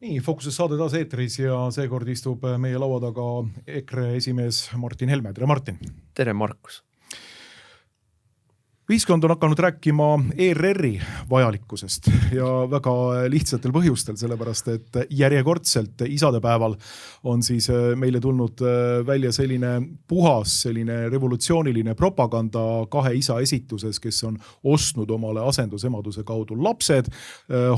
Nii, Fookuses saade taas eetris ja seekord istub meie laua taga EKRE esimees Martin Helme. Tere, Martin! Tere, Markus! Ühiskond on hakanud rääkima ERR-i vajalikkusest ja väga lihtsatel põhjustel, sellepärast et järjekordselt isadepäeval on siis meile tulnud välja selline puhas, selline revolutsiooniline propaganda kahe isa esituses, kes on ostnud omale asendusemaduse kaudu lapsed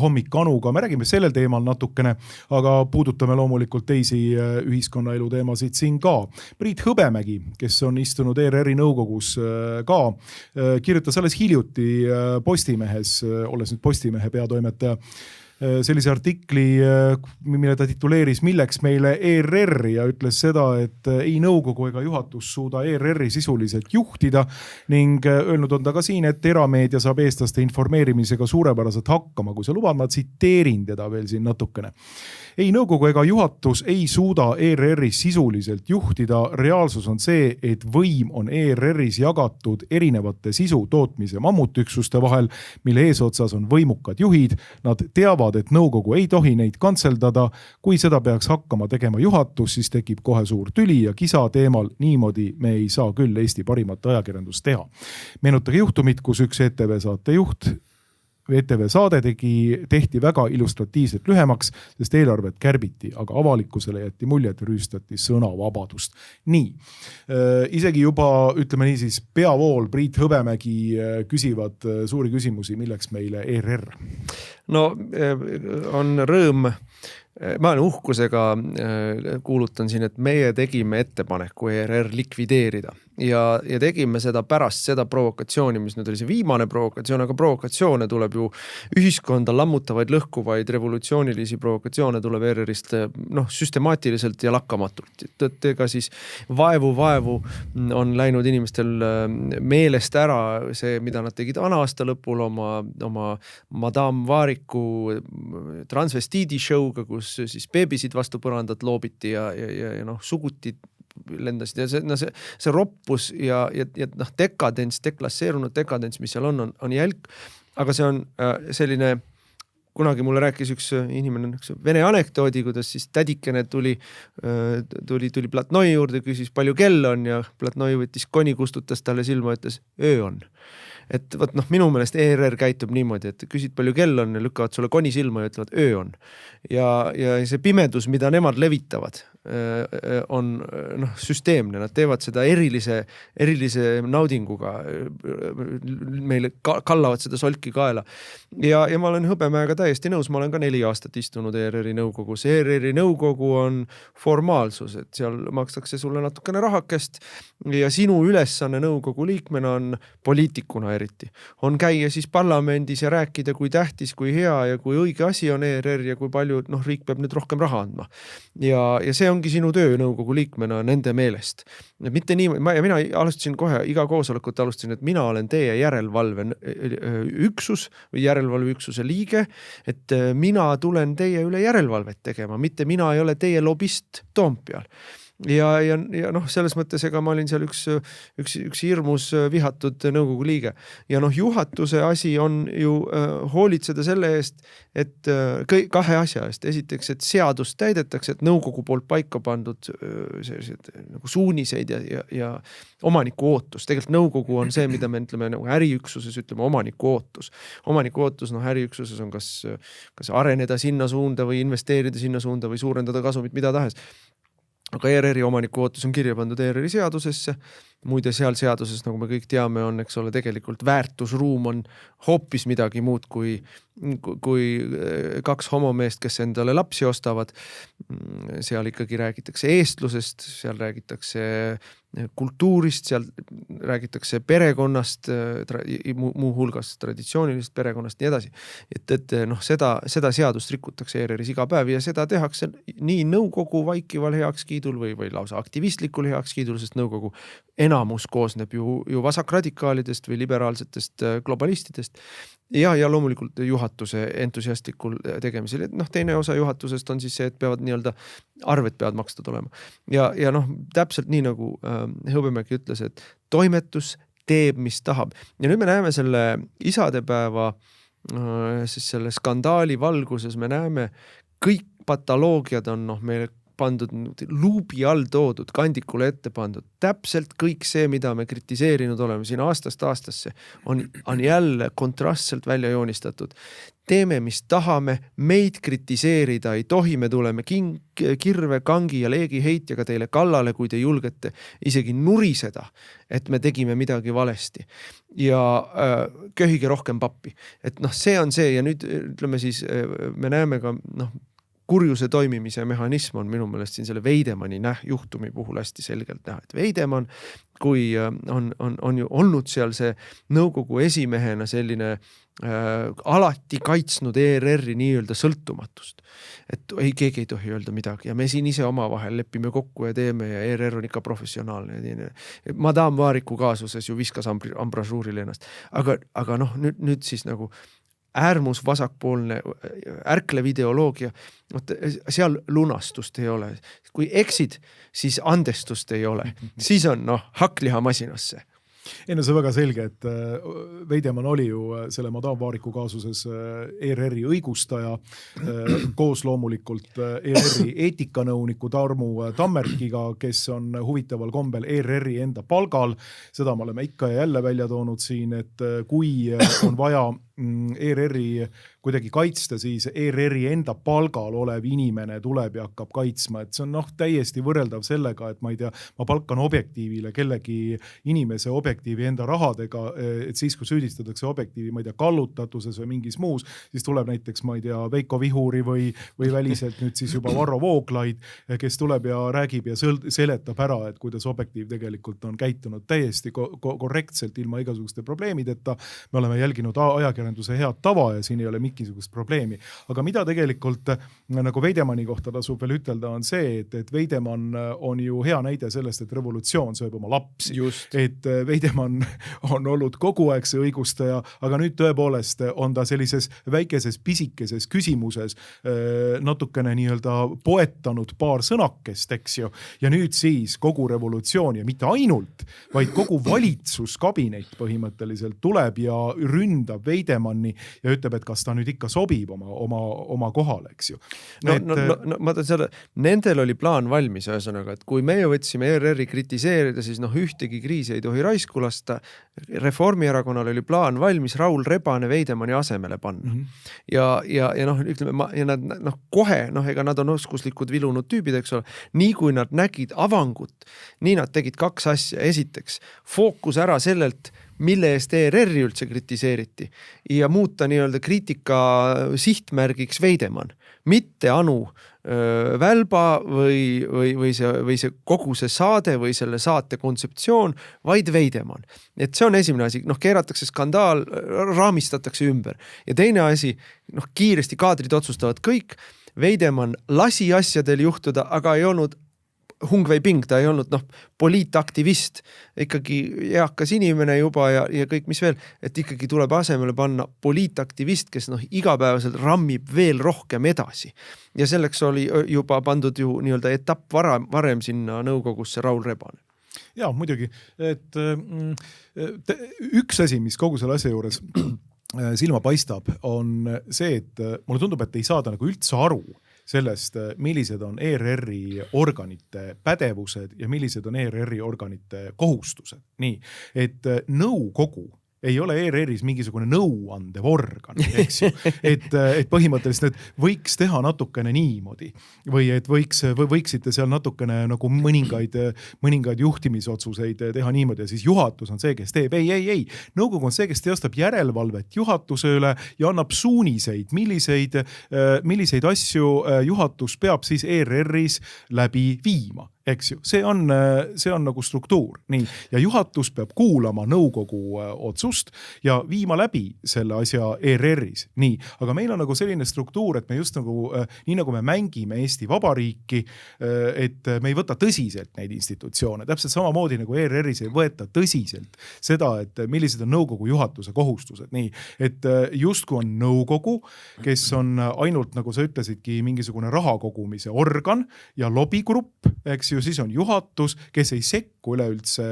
hommikanuga. Me räägime sellel teemal natukene, aga puudutame loomulikult teisi ühiskonnaelu teemasid siin ka. Priit Hõbemägi, kes on istunud ERR-i nõukogus ka, kirjutas alles hiljuti Postimehes, olles nüüd Postimehe peatoimetaja, sellise artikli, mille ta tituleeris Milleks meile ERR ja ütles seda, et ei nõukogu ega juhatus suuda ERR-i sisuliselt juhtida ning öelnud on ta ka siin, et erameedia saab eestlaste informeerimisega suurepäraselt hakkama. Kui sa lubad, ma tsiteerin teda veel siin natukene. Ei nõukogu ega juhatus ei suuda ERR-i sisuliselt juhtida. Reaalsus on see, et võim on ERR-is jagatud erinevate sisu tootmise mammutüksuste vahel, mille eesotsas on võimukad juhid. Nad teavad, et nõukogu ei tohi neid kantseldada. Kui seda peaks hakkama tegema juhatus, siis tekib kohe suur tüli ja kisa teemal. Niimoodi me ei saa küll Eesti parimat ajakirjandust teha. Meenutage juhtumit, kus üks ETV saatejuht ETV saade tehti väga illustratiivselt lühemaks, sest eelarvet kärbiti, aga avalikkusele jätti mulje, et rüüstati sõnavabadust. Nii, isegi juba, ütleme nii siis, peavool Priit Hõbemägi küsivad suuri küsimusi, milleks meile ERR? No, on rõõm. Ma olen uhkusega kuulutan siin, et meie tegime ettepaneku ERR likvideerida ja tegime seda pärast seda provokatsiooni, mis nüüd oli see viimane provokatsioon, aga provokatsioone tuleb ju ühiskonda lammutavaid, lõhkuvaid, revolutsioonilisi provokatsioone tuleb ERR-ist süstemaatiliselt ja lakkamatult. Ega siis vaevu on läinud inimestel meelest ära see, mida nad tegid aasta lõpul oma Madame Vaariku transvestiidi show'ga, kus siis beebisid vastu põrandat loobiti ja suguti lendasid ja see roppus ja dekadents, deklasseerunud dekadents, mis seal on jälg, aga see on selline, kunagi mulle rääkis üks inimene vene anekdoodi, kuidas siis tädikene tuli Platnoi juurde, küsis palju kell on ja Platnoi võttis koni, kustutas talle silma, ütles öö on. Et minu meelest ERR käitub niimoodi, et küsid palju kell on ja lükkavad sulle koni silma ja ütlevad öö on. Ja see pimedus, mida nemad levitavad, on süsteemne. Nad teevad seda erilise naudinguga, meile kallavad seda solki kaela. Ja ma olen Hõbemäega täiesti nõus, ma olen ka 4 aastat istunud ERR-i nõukogus. ERR-i nõukogu on formaalsus, et seal makstakse sulle natukene rahakest ja sinu ülesanne nõukogu liikmena on poliitikuna eriti. On käia siis parlamendis ja rääkida, kui tähtis, kui hea ja kui õige asi on ERR ja kui palju riik peab nüüd rohkem raha andma. Ja see ongi sinu töö nõukogu liikmena nende meelest. Mitte nii, mina alustasin kohe, iga koosolekut alustasin, et mina olen teie järelevalveüksus või järelevalveüksuse liige, et mina tulen teie üle järelevalvet tegema, mitte mina ei ole teie lobist Toompeal. Ja selles mõttes, ega ma olin seal üks hirmus vihatud nõukogu liige. Ja juhatuse asi on ju hoolitseda selle eest, et kahe asja eest. Esiteks, et seadust täidetakse, et nõukogu poolt paika pandud suuniseid ja omaniku ootus. Tegelikult nõukogu on see, mida me ütleme äriüksuses, ütleme omaniku ootus. Omaniku ootus äriüksuses on kas areneda sinna suunda või investeerida sinna suunda või suurendada kasumit, mida tahes. Aga ERR-i omaniku ootus on kirja pandud ERR-i seadusesse. Muide seal seaduses, nagu me kõik teame, on, eks ole, tegelikult väärtusruum on hoopis midagi muud kui 2 homomeest, kes endale lapsi ostavad. Seal ikkagi räägitakse eestlusest, seal räägitakse kultuurist, seal räägitakse perekonnast, muu hulgas traditsioonilist perekonnast, nii edasi. Et seda seadust rikutakse ERR-is iga päev ja seda tehakse nii nõukogu vaikival heakskiidul või lausa aktivistlikul heakskiidul, sest nõukogu enamus koosneb ju vasakradikaalidest või liberaalsetest globalistidest ja loomulikult juhatuse entusiastlikul tegemisel. Teine osa juhatusest on siis see, et peavad arved peavad makstud olema. Ja täpselt nii nagu Hõbemägi ütles, et toimetus teeb, mis tahab. Ja nüüd me näeme selle isadepäeva siis selle skandaali valguses, me näeme kõik patoloogiad on meile pandud luubi all toodud, kandikule ette pandud. Täpselt kõik see, mida me kritiseerinud oleme siin aastast aastasse, on jälle kontrastselt välja joonistatud. Teeme, mis tahame, meid kritiseerida ei tohi, me tuleme kirve, kangi ja leegi heitjaga teile kallale, kui te julgete isegi nuriseda, et me tegime midagi valesti. Ja köhige rohkem pappi. Et see on see ja nüüd ütleme siis, me näeme ka kurjuse toimimise mehhanism on minu meelest siin selle Veidemanni juhtumi puhul hästi selgelt näha, et Veidemann, kui on ju olnud seal see nõukogu esimehena selline alati kaitsnud ERR-i nii-öelda sõltumatust. Et keegi ei tohi öelda midagi ja me siin ise omavahel lepime kokku ja teeme ja ERR on ikka professionaalne. Madame Vaariku kaasuses ju viskas ambrasuurile ennast. Aga nüüd siis nagu äärmus vasakpoolne, ärklev ideoloogia, seal lunastust ei ole. Kui eksid, siis andestust ei ole. Siis on hakkliha masinasse. Ei, see on väga selge, et Veidemann oli ju selle Madame Vaariku kaasuses ERR-i õigustaja, koos loomulikult ERR-i eetikanõuniku Tarmu Tammerkiga, kes on huvitaval kombel ERR-i enda palgal. Seda me oleme ikka ja jälle välja toonud siin, et kui on vaja ERR-i kuidagi kaitsta, siis ERR-i enda palgal olev inimene tuleb ja hakkab kaitsma, et see on täiesti võrreldav sellega, et ma ei tea, ma palkan objektiivile kellegi inimese objektiivi enda rahadega, et siis kui süüdistatakse objektiivi, ma ei tea, kallutatuses või mingis muus, siis tuleb näiteks, ma ei tea, Veiko Vihuri või väliselt nüüd siis juba Varro Vooglaid, kes tuleb ja räägib ja seletab ära, et kuidas objektiiv tegelikult on käitunud täiesti korrektselt ilma igasuguste probleemideta. Me oleme jälginud ajakirjanduse head tava ja siin ei ole mingisugust probleemi. Aga mida tegelikult nagu Veidemanni kohta tasub veel ütelda on see, et Veidemann on ju hea näide sellest, et revolutsioon sööb oma lapsi. Just. Et Veidemann on olnud kogu aeg see õigustaja, aga nüüd tõepoolest on ta sellises väikeses pisikeses küsimuses natukene nii-öelda poetanud paar sõnakest, eks ju. Ja nüüd siis kogu revolutsioon ja mitte ainult, vaid kogu valitsuskabinet põhimõtteliselt tuleb ja ründab Veidemanni ja ütleb, et kas ta nüüd ikka sobib oma kohale, eks ju. Ma tahan selle, nendel oli plaan valmis ühesõnaga, et kui meie võtsime ERR-i kritiseerida, siis ühtegi kriisi ei tohi raisku lasta. Reformierakonnal oli plaan valmis Raul Rebane Veidemanni asemele panna. Ja ütleme, ja nad kohe, ega nad on oskuslikud vilunud tüübid, eks ole, nii kui nad nägid avangut, nii nad tegid kaks asja. Esiteks, fookus ära sellelt, mille eest ERR-i üldse kritiseeriti ja muuta nii-öelda kriitika sihtmärgiks Veidemann, mitte Anu Välba või see kogu see saade või selle saate kontseptsioon, vaid Veidemann. Et see on esimene asi, keeratakse skandaal, raamistatakse ümber. Ja teine asi, kiiresti kaadrid otsustavad kõik, Veidemann lasi asjadel juhtuda, aga ei olnud Hungvei Ping, ta ei olnud poliitaktivist, ikkagi eakas inimene juba ja kõik mis veel, et ikkagi tuleb asemele panna poliitaktivist, kes igapäevaselt rammib veel rohkem edasi. Ja selleks oli juba pandud ju nii-öelda etapp varem sinna nõukogusse Raul Rebane. Jaa, muidugi, et üks asi, mis kogu selle asja juures silma paistab, on see, et mulle tundub, et ei saada nagu üldse aru sellest, millised on ERR-i organite pädevused ja millised on ERR-i organite kohustused. Nii, et nõukogu ei ole ERR-is mingisugune nõuandev organ, eks ju. Et põhimõtteliselt võiks teha natukene niimoodi või et võiksite seal natukene nagu mõningaid juhtimisotsuseid teha niimoodi ja siis juhatus on see, kes teeb. Ei. Nõukogu on see, kes teostab järelevalvet juhatuse üle ja annab suuniseid, milliseid asju juhatus peab siis ERR-is läbi viima. Eks ju, see on nagu struktuur. Nii. Ja juhatus peab kuulama nõukogu otsust ja viima läbi selle asja ERR-is. Nii. Aga meil on nagu selline struktuur, et me just nagu, nii nagu me mängime Eesti Vabariiki, et me ei võta tõsiselt neid institutsioone. Täpselt samamoodi nagu ERR-is ei võeta tõsiselt seda, et millised on nõukogu juhatuse kohustused. Nii. Et justkui on nõukogu, kes on ainult, nagu sa ütlesidki, mingisugune rahakogumise organ ja lobigrupp, eks ju, ju, siis on juhatus, kes ei sekku üleüldse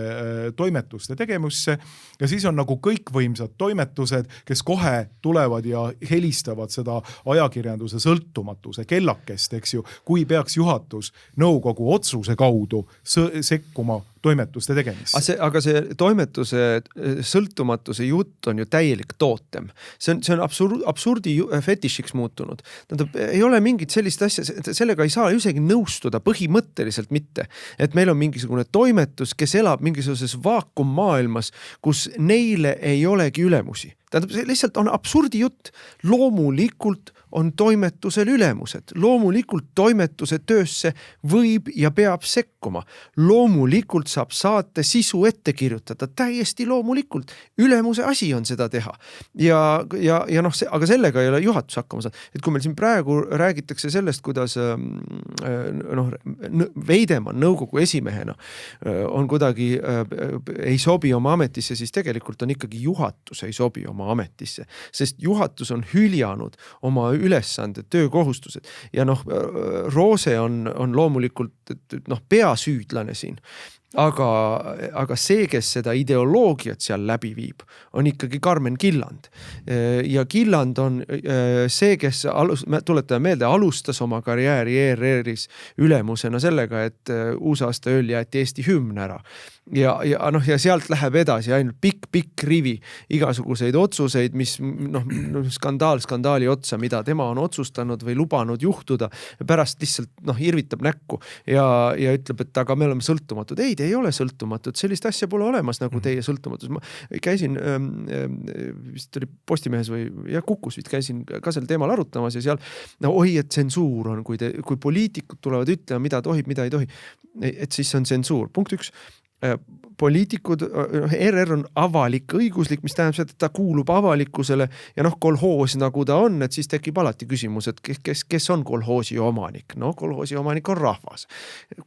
toimetuste tegemusse ja siis on nagu kõikvõimsad toimetused, kes kohe tulevad ja helistavad seda ajakirjanduse sõltumatuse kellakest, eks ju, kui peaks juhatus nõukogu otsuse kaudu sekkuma toimetuste tegemisse. Aga see toimetuse sõltumatuse jutt on ju täielik tootem. See on absurdi fetišiks muutunud. Tähendab, ei ole mingit sellist asja, sellega ei saa isegi nõustuda põhimõtteliselt mitte. Et meil on mingisugune toimetus, kes elab mingisuguses vaakummaailmas, kus neile ei olegi ülemusi. Tähendab, see lihtsalt on absurdi jutt. Loomulikult on toimetusel ülemused. Loomulikult toimetuse töösse võib ja peab sekkuma. Loomulikult saab saate sisu ette kirjutada. Täiesti loomulikult. Ülemuse asi on seda teha. Ja noh, aga sellega ei ole juhatus hakkama saanud. Et kui meil siin praegu räägitakse sellest, kuidas Veidemann nõukogu esimehena on kuidagi ei sobi oma ametisse, siis tegelikult on ikkagi juhatus ei sobi oma ametisse. Sest juhatus on hüljanud oma ülesanded, töökohustused ja Roose on loomulikult peasüüdlane siin. Aga see, kes seda ideoloogiat seal läbi viib, on ikkagi Karmen Killand. Ja Killand on see, kes tuletame meelde, alustas oma karjääri ERR-is ülemusena sellega, et uusaasta ööl jäeti Eesti hümn ära. Ja sealt läheb edasi ainult pikk rivi igasuguseid otsuseid, mis skandaali otsa, mida tema on otsustanud või lubanud juhtuda ja pärast lihtsalt irvitab näkku ja ütleb, et aga me oleme sõltumatud. Ei, te ei ole sõltumatud, sellist asja pole olemas nagu teie sõltumatus. Ma käisin, vist oli Postimehes või Kukus vist käisin ka sel teemal arutamas ja seal, et tsensuur on, kui poliitikud tulevad ütlema, mida tohib, mida ei tohi, et siis on tsensuur. Punkt 1. Poliitikud, ERR on avalik õiguslik, mis tähendab seda, et ta kuulub avalikkusele ja kolhoos nagu ta on, et siis tekib alati küsimus, et kes on kolhoosi omanik? Kolhoosi omanik on rahvas.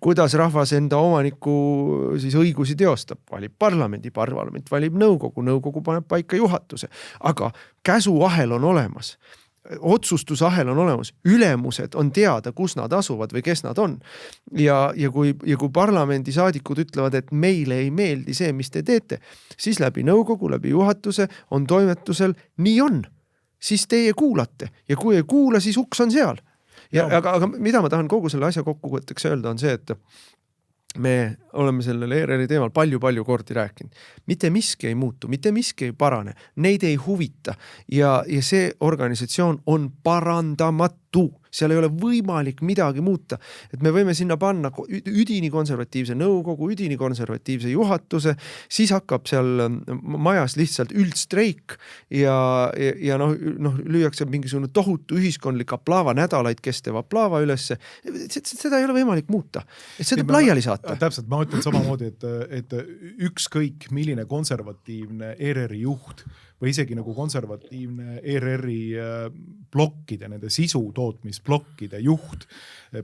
Kuidas rahvas enda omaniku siis õigusi teostab? Valib parlament valib nõukogu paneb paika juhatuse. Aga käsuahel on olemas. Otsustusahel on olemas, ülemused on teada, kus nad asuvad või kes nad on. Ja kui parlamendisaadikud ütlevad, et meile ei meeldi see, mis te teete, siis läbi nõukogu, läbi juhatuse on toimetusel, nii on. Siis teie kuulate ja kui ei kuula, siis uks on seal. Aga mida ma tahan kogu selle asja kokkuvõtteks öelda on see, et me oleme sellele ERR-i teemal palju kordi rääkinud. Mitte miski ei muutu, mitte miski ei parane. Neid ei huvita ja see organisatsioon on parandamatu. Seal ei ole võimalik midagi muuta. Et me võime sinna panna üdini konservatiivse nõukogu, üdini konservatiivse juhatuse, siis hakkab seal majas lihtsalt üldstreik ja lüüakse mingisugune tohutu ühiskondlik aplaava nädalaid kesteva aplaava ülesse. Seda ei ole võimalik muuta. Et seda laiali saata. Täpselt, ma ütlen samamoodi, et ükskõik milline konservatiivne ERR-i juht või isegi nagu konservatiivne ERR-i plokkide, nende sisu tootmisblokkide juht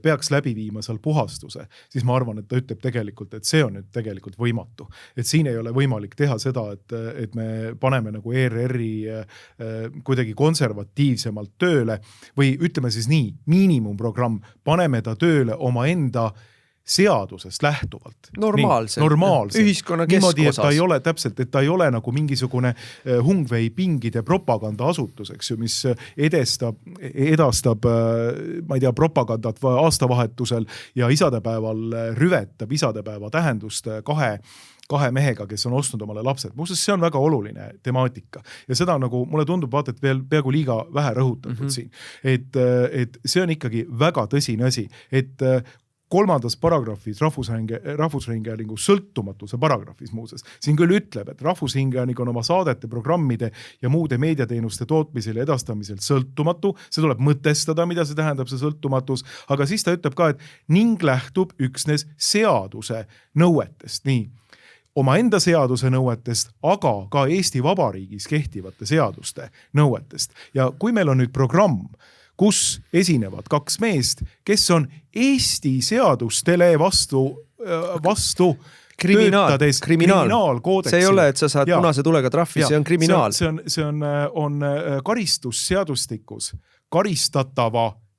peaks läbi viima seal puhastuse, siis ma arvan, et ta ütleb tegelikult, et see on nüüd tegelikult võimatu. Et siin ei ole võimalik teha seda, et me paneme nagu ERR-i kuidagi konservatiivsemalt tööle või ütleme siis nii, miinimumprogramm, paneme ta tööle oma enda seadusest lähtuvalt. Normaalselt. Ühiskonna keskosas. Niimoodi, et ta ei ole täpselt, et ta ei ole nagu mingisugune Hungvei pingide propagandaasutus, eks ju, mis edastab, ma ei tea, propagandat aastavahetusel ja isadepäeval rüvetab isadepäeva tähendust kahe mehega, kes on ostnud omale lapsed. Muuseas, see on väga oluline temaatika. Ja seda nagu, mulle tundub, vaata, et veel peaaegu liiga vähe rõhutatud siin. Et see on ikkagi väga tõsine asi, et 3. paragrahvis Rahvusringhäälingu sõltumatuse paragrahvis muuseas. Siin küll ütleb, et Rahvusringhääling on oma saadete, programmide ja muude meediateenuste tootmisel ja edastamisel sõltumatu. See tuleb mõtestada, mida see tähendab, see sõltumatus. Aga siis ta ütleb ka, et ning lähtub üksnes seaduse nõuetest. Nii, oma enda seaduse nõuetest, aga ka Eesti Vabariigis kehtivate seaduste nõuetest. Ja kui meil on nüüd programm, kus esinevad 2 meest, kes on Eesti seadustele vastu töötades kriminaalkoodeksi. See ei ole, et sa saad punase tulega trahvi, see on kriminaal. See on karistusseadustikus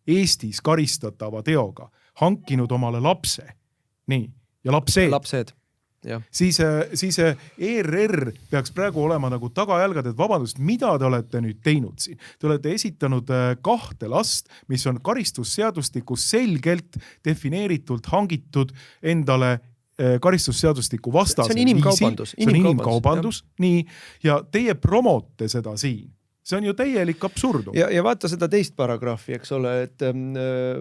Eestis karistatava teoga hankinud omale lapse nii, ja lapsed. lapsed. Siis ERR peaks praegu olema nagu tagajälgad, et vabandust, mida te olete nüüd teinud siin? Te olete esitanud 2 last, mis on karistusseadustikus selgelt defineeritult hangitud endale karistusseadustiku vastasel. See on inimkaubandus. See on inimkaubandus, nii, ja teie promote seda siin. See on ju täielik absurdum. Ja vaata seda teist paragrahvi, eks ole, et,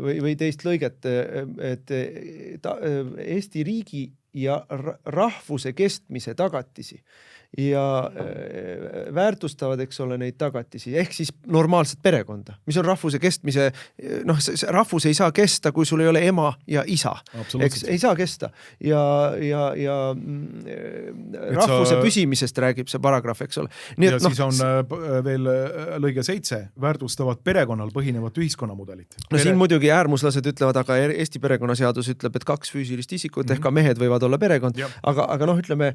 või teist lõiget, et Eesti riigi ja rahvuse kestmise tagatisi ja väärtustavad, eks ole, neid tagatisi, ehk siis normaalset perekonda, mis on rahvuse kestmise, noh, rahvus ei saa kesta, kui sul ei ole ema ja isa. Eks ei saa kesta. Ja rahvuse püsimisest räägib see paragrahv, eks ole. Nii, et, siis on veel lõige 7, väärtustavad perekonnal põhinevat ühiskonnamudelit. No siin muidugi äärmuslased ütlevad, aga Eesti perekonnaseadus ütleb, et 2 füüsilist isikut, ehk ka mehed võivad olla perekond, aga noh, ütleme,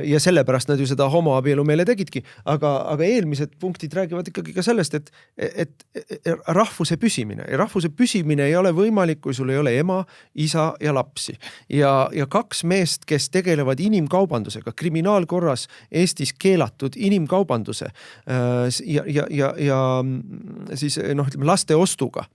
ja sellepärast nad ju seda homoabielu meile tegidki, aga eelmised punktid räägivad ikkagi ka sellest, et rahvuse püsimine. Ja rahvuse püsimine ei ole võimalik, kui sul ei ole ema, isa ja lapsi. Ja 2 meest, kes tegelevad inimkaubandusega, kriminaalkorras Eestis keelatud inimkaubanduse ja siis noh, ütleme, laste ostuga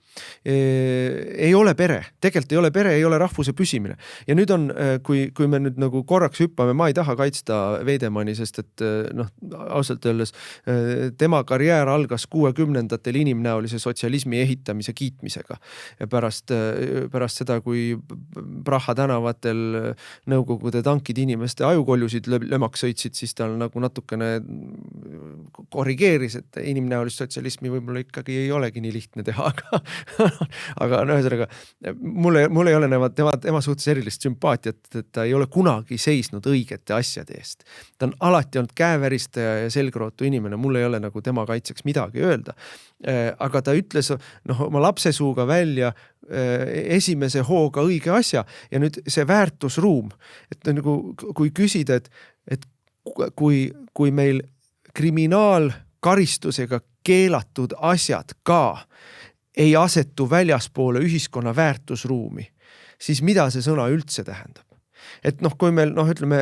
ei ole pere. Tegelikult ei ole pere, ei ole rahvuse püsimine. Ja nüüd on, kui me nüüd nagu korraks hüppame, ma ei taha kaitsta Veidemanni, sest et noh, ausalt öeldes tema karjäär algas 60-ndatel inimnäolise sotsialismi ehitamise kiitmisega. Ja pärast seda, kui Praha tänavatel Nõukogude tankid inimeste ajukoljusid lömaks sõitsid, siis tal nagu natukene korrigeeris, et inimnäolist sotsialismi võib-olla ikkagi ei olegi nii lihtne teha, aga ühesõnaga, mul ei ole tema suhtes erilist sümpaatiat, et ta ei ole kunagi seisnud õigete asjade eest. Ta on alati olnud käeveristaja ja selgrootu inimene, mul ei ole nagu tema kaitseks midagi öelda. Aga ta ütles oma lapsesuuga välja esimese hooga õige asja ja nüüd see väärtusruum, et nagu, kui küsida, et kui meil kriminaalkaristusega keelatud asjad ka ei asetu väljaspoole ühiskonna väärtusruumi, siis mida see sõna üldse tähendab? Et noh, kui meil, ütleme,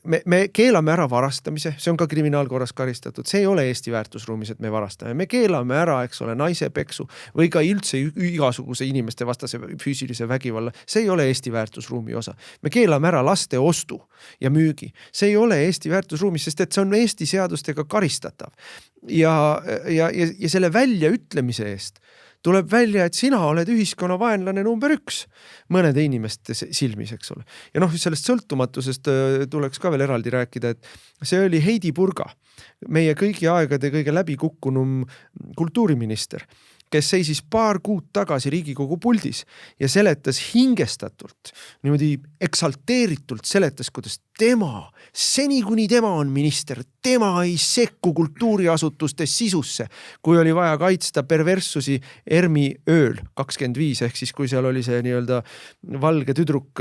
me keelame ära varastamise, see on ka kriminaalkorras karistatud, see ei ole Eesti väärtusruumis, et me varastame. Me keelame ära, eks ole, naise peksu või ka üldse igasuguse inimeste vastase füüsilise vägivalla. See ei ole Eesti väärtusruumi osa. Me keelame ära laste ostu ja müügi. See ei ole Eesti väärtusruumis, sest et see on Eesti seadustega karistatav. Ja selle väljaütlemise eest tuleb välja, et sina oled ühiskonna vaenlane number 1 mõnede inimeste silmis, eks ole. Ja noh, sellest sõltumatusest tuleks ka veel eraldi rääkida, et see oli Heidi Purga, meie kõigi aegade kõige läbikukkunum kultuuriminister, kes seisis paar kuud tagasi Riigikogu puldis ja seletas hingestatult, niimoodi eksalteeritult seletas, kuidas tema, seni kuni tema on minister, tema ei sekku kultuuriasutuste sisusse, kui oli vaja kaitsta perverssusi ERMi ööl 25, ehk siis kui seal oli see nii-öelda valge tüdruk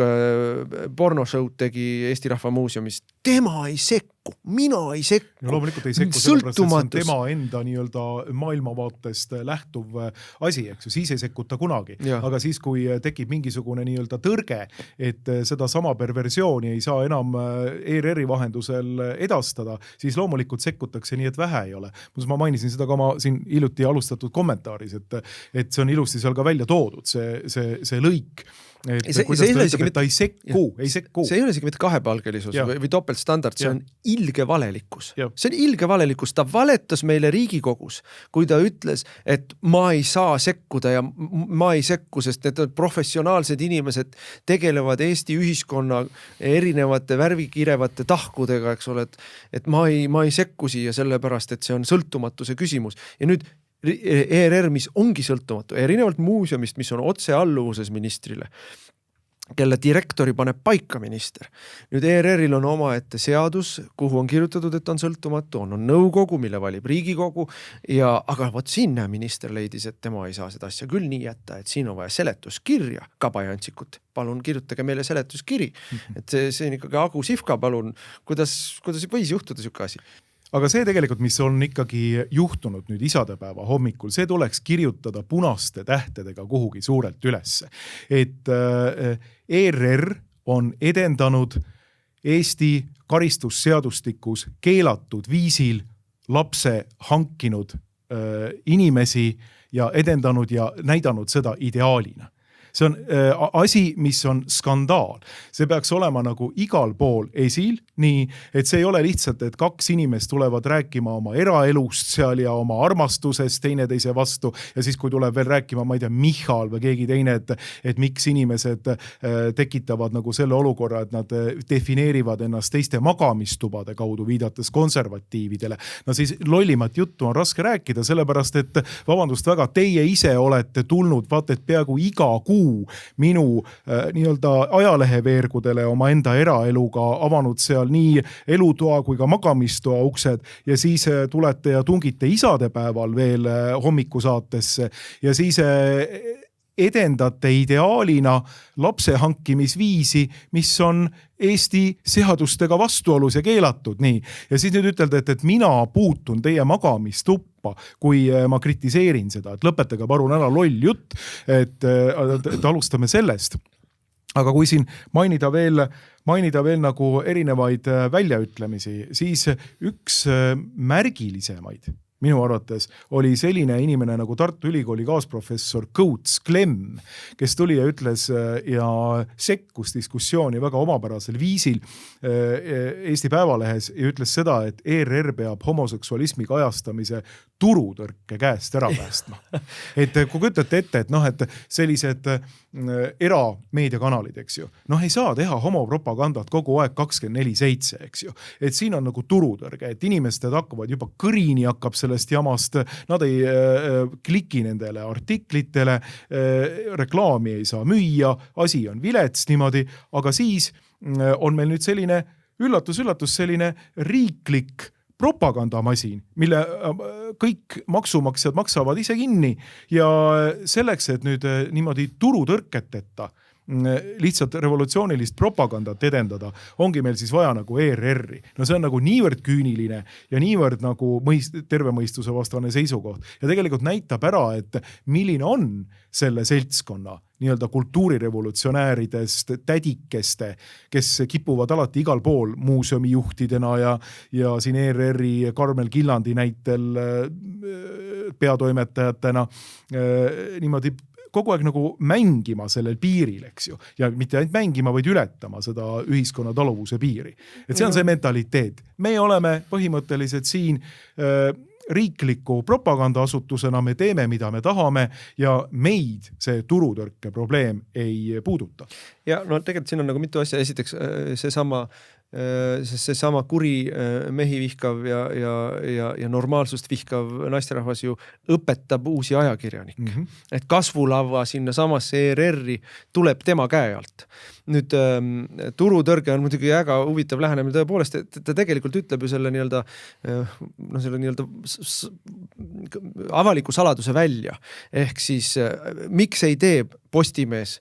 pornoshow'd tegi Eesti Rahva Muuseumis. Tema ei sekku, mina ei sekku. No, loomulikult ei sekku, sellepärast, et see on tema enda nii-öelda maailmavaatest lähtuv asi, eks ju, siis ei sekkuta kunagi. Ja. Aga siis, kui tekib mingisugune nii-öelda tõrge, et seda sama perversiooni ei saa enam ERR-i vahendusel edastada, siis loomulikult sekkutakse nii, et vähe ei ole. Ma mainisin seda ka oma siin hiljuti alustatud kommentaaris, et see on ilusti seal ka välja toodud, see lõik. Et kuidas ta ütleb, et ta ei sekku. See ei ole isegi mitte kahepalgelisus või topeltstandard, see on ilge valelikkus. See on ilge valelikkus. Ta valetas meile Riigikogus, kui ta ütles, et ma ei saa sekkuda ja ma ei sekku, sest need professionaalsed inimesed tegelevad Eesti ühiskonna erinevate värvikirevate tahkudega, eks ole, et ma ei sekku siia sellepärast, et see on sõltumatuse küsimus. Ja nüüd ERR, mis ongi sõltumatu, erinevalt muuseumist, mis on otse alluvuses ministrile, kelle direktori paneb paika minister. Nüüd ERR-il on oma ette seadus, kuhu on kirjutatud, et on sõltumatu, on nõukogu, mille valib Riigikogu, aga vot sinna minister leidis, et tema ei saa seda asja küll nii jätta, et siin on vaja seletuskirja, Kabajansikut. Palun kirjutage meile seletuskiri. Et see on ikkagi Agu Sifka, palun, kuidas võis juhtuda siuke asi? aga see tegelikult, mis on ikkagi juhtunud nüüd isadepäeva hommikul, see tuleks kirjutada punaste tähtedega kuhugi suurelt ülesse. Et ERR on edendanud Eesti karistusseadustikus keelatud viisil lapse hankinud inimesi ja edendanud ja näidanud seda ideaalina. See on asi, mis on skandaal. See peaks olema nagu igal pool esil, nii et see ei ole lihtsalt, et kaks inimest tulevad rääkima oma eraelust seal ja oma armastusest teineteise vastu ja siis kui tuleb veel rääkima, ma ei tea, Michal või keegi teine, et miks inimesed tekitavad nagu selle olukorra, et nad defineerivad ennast teiste magamistubade kaudu, viidates konservatiividele. No siis lollimat juttu on raske rääkida, sellepärast et vabandust väga, teie ise olete tulnud, vaata, et peaaegu iga kuu minu nii-öelda ajaleheveergudele oma enda eraeluga avanud seal nii elutoa kui ka magamistoa uksed ja siis tulete ja tungite isadepäeval veel hommikusaatesse ja siis edendate ideaalina lapse hankimisviisi, mis on Eesti seadustega vastuolus ja keelatud. Nii. Ja siis nüüd ütelda, et mina puutun teie magamistuppa, kui ma kritiseerin seda, et lõpetage parun ära loll jutt, et alustame sellest. Aga kui siin mainida veel nagu erinevaid väljaütlemisi, siis üks märgilisemaid minu arvates oli selline inimene nagu Tartu Ülikooli kaasprofessor Kõuts Klemm, kes tuli ja ütles ja sekkus diskussiooni väga omapärasel viisil Eesti Päevalehes ja ütles seda, et ERR peab homoseksualismi kajastamise turutõrke käest ära päästma. Et kui kütate ette, et sellised erameediakanalid, eks ju, ei saa teha homopropagandat kogu aeg 24/7, eks ju. Et siin on nagu turutõrge, et inimesed hakkavad juba kõrini hakkab sellest jamast, nad ei kliki nendele artiklitele, reklaami ei saa müüa, asi on vilets niimoodi, aga siis on meil nüüd selline üllatus, selline riiklik propagandamasin, mille kõik maksumaksjad maksavad ise kinni ja selleks, et nüüd niimoodi turutõrketeta lihtsalt revolutsioonilist propagandat edendada, ongi meil siis vaja nagu ERR-i. No see on nagu niivõrd küüniline ja niivõrd nagu terve mõistuse vastane seisukoht. Ja tegelikult näitab ära, et milline on selle seltskonna nii-öelda kultuurirevolutsionääridest, tädikeste, kes kipuvad alati igal pool muuseumijuhtidena ja siin ERR-i Karmel Killandi näitel peatoimetajatena niimoodi kogu aeg nagu mängima sellel piiril, eks ju. Ja mitte ainult mängima, vaid ületama seda ühiskonna taluvuse piiri. Et see on see mentaliteet. Me oleme põhimõtteliselt siin riikliku propagandaasutusena, me teeme, mida me tahame ja meid see turutõrke probleem ei puuduta. Ja no tegelikult siin on nagu mitu asja. Esiteks seesama kuri mehi vihkav ja normaalsust vihkav naisterahvas ju õpetab uusi ajakirjanikke. Et kasvulava sinna samasse ERR-i tuleb tema käe alt. Nüüd turutõrge on muidugi väga huvitav lähenemine tõepoolest, et ta tegelikult ütleb ju selle nii-öelda avaliku saladuse välja. Ehk siis miks ei tee Postimees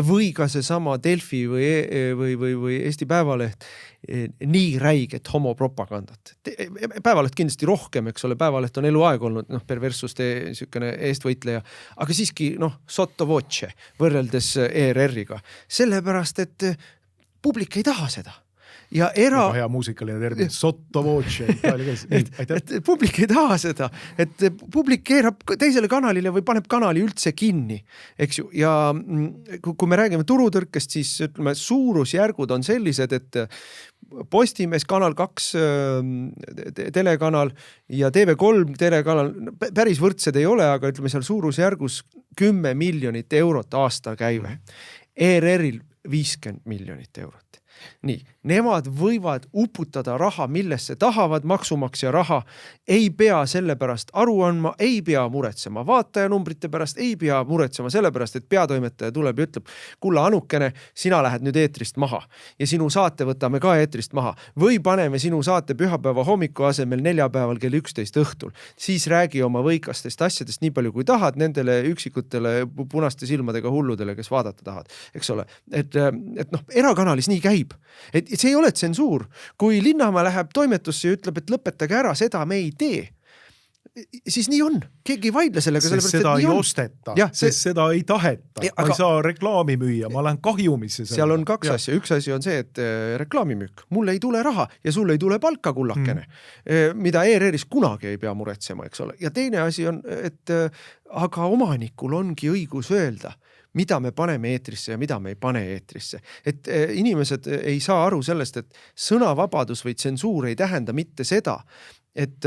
või ka seesama Delfi või Eesti Päevaleht nii räiget homopropagandat. Päevaleht kindlasti rohkem, eks ole, Päevaleht on eluaeg olnud perverssuste eestvõitleja, aga siiski sotto voce võrreldes ERR-iga. Sellepärast, et publik ei taha seda. Ja hea muusikaline termin, sotto voce. Et publik ei taha seda, et publik keerab teisele kanalile või paneb kanali üldse kinni, eks ju. Ja kui me räägime turutõrkest, siis ütleme, suurusjärgud on sellised, et Postimees, Kanal 2 telekanal ja TV3 telekanal päris võrdsed ei ole, aga ütleme seal suurusjärgus 10 miljonit eurot aasta käive. ERR-il 50 miljonit eurot. Nii, nemad võivad uputada raha, millesse tahavad, maksumaksja raha, ei pea selle pärast aru andma, ei pea muretsema vaatajanumbrite pärast, ei pea muretsema selle pärast, et peatoimetaja tuleb ja ütleb, kulla Anukene, sina lähed nüüd eetrist maha ja sinu saate võtame ka eetrist maha või paneme sinu saate pühapäeva hommiku asemel neljapäeval kell 11 õhtul. Siis räägi oma võikastest asjadest nii palju kui tahad nendele üksikutele punaste silmadega hulludele, kes vaadata tahad, eks ole. Et erakanalis nii käib. võib. Et see ei ole tsensuur. Kui Linnamäe läheb toimetusse ja ütleb, et lõpetage ära, seda me ei tee, siis nii on. Keegi ei vaidle sellega. Sest seda ei osteta, sest seda ei taheta. Ma ei saa reklaami müüa, ma lähen kahjumisse. Seal on kaks asja. Üks asi on see, et reklaamimüük. Mulle ei tule raha ja sulle ei tule palka kullakene, mida ERR-is kunagi ei pea muretsema, eks ole. Ja teine asi on, et aga omanikul ongi õigus öelda, mida me paneme eetrisse ja mida me ei pane eetrisse. Et inimesed ei saa aru sellest, et sõnavabadus või tsensuur ei tähenda mitte seda, et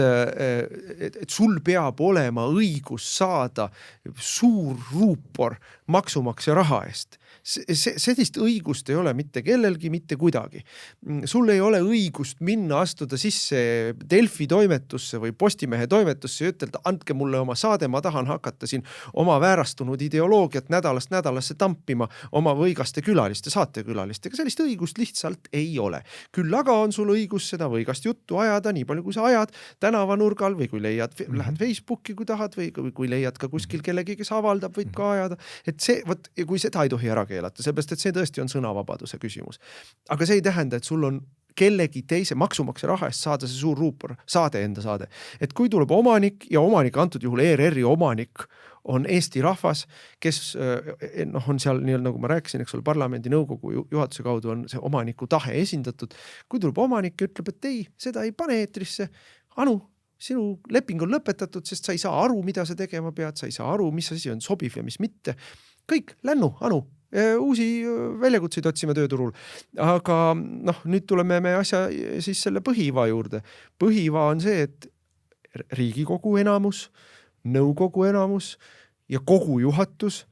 sul peab olema õigus saada suur ruupor maksumaksja raha eest. Sellist õigust ei ole mitte kellelgi, mitte kuidagi. Sul ei ole õigust minna astuda sisse Delfi toimetusse või Postimehe toimetusse ja ütelda, andke mulle oma saade, ma tahan hakata siin oma väärastunud ideoloogiat nädalast nädalasse tampima oma võigaste külaliste, saatekülalistega. Sellist õigust lihtsalt ei ole. Küll aga on sul õigus seda võigast juttu ajada, nii palju kui sa ajad tänavanurgal või kui leiad, lähed Facebooki, kui tahad, või kui leiad ka kuskil kellegi, kes avaldab, võid ka ajada. Et see, kui seda ei tohi ära keelata, seepärast, et see tõesti on sõnavabaduse küsimus. Aga see ei tähenda, et sul on kellegi teise maksumaksja raha eest saada see suur ruupor, saade enda saade. Et kui tuleb omanik ja omanik, antud juhul ERR-i omanik, on Eesti rahvas, kes on seal, nii nagu ma rääkisin, eks ole, parlamendi nõukogu juhatuse kaudu on see omaniku tahe esindatud. Kui tuleb omanik ja ütleb, et ei, seda ei pane eetrisse, Anu, sinu leping on lõpetatud, sest sa ei saa aru, mida sa tegema pead, sa ei saa aru, mis asi on sobiv ja mis mitte. Kõik, lännu, Anu, uusi väljakutseid otsime tööturul. Aga nüüd tuleme me asja siis selle põhiva juurde. Põhiva on see, et Riigikogu enamus, nõukogu enamus ja kogu juhatus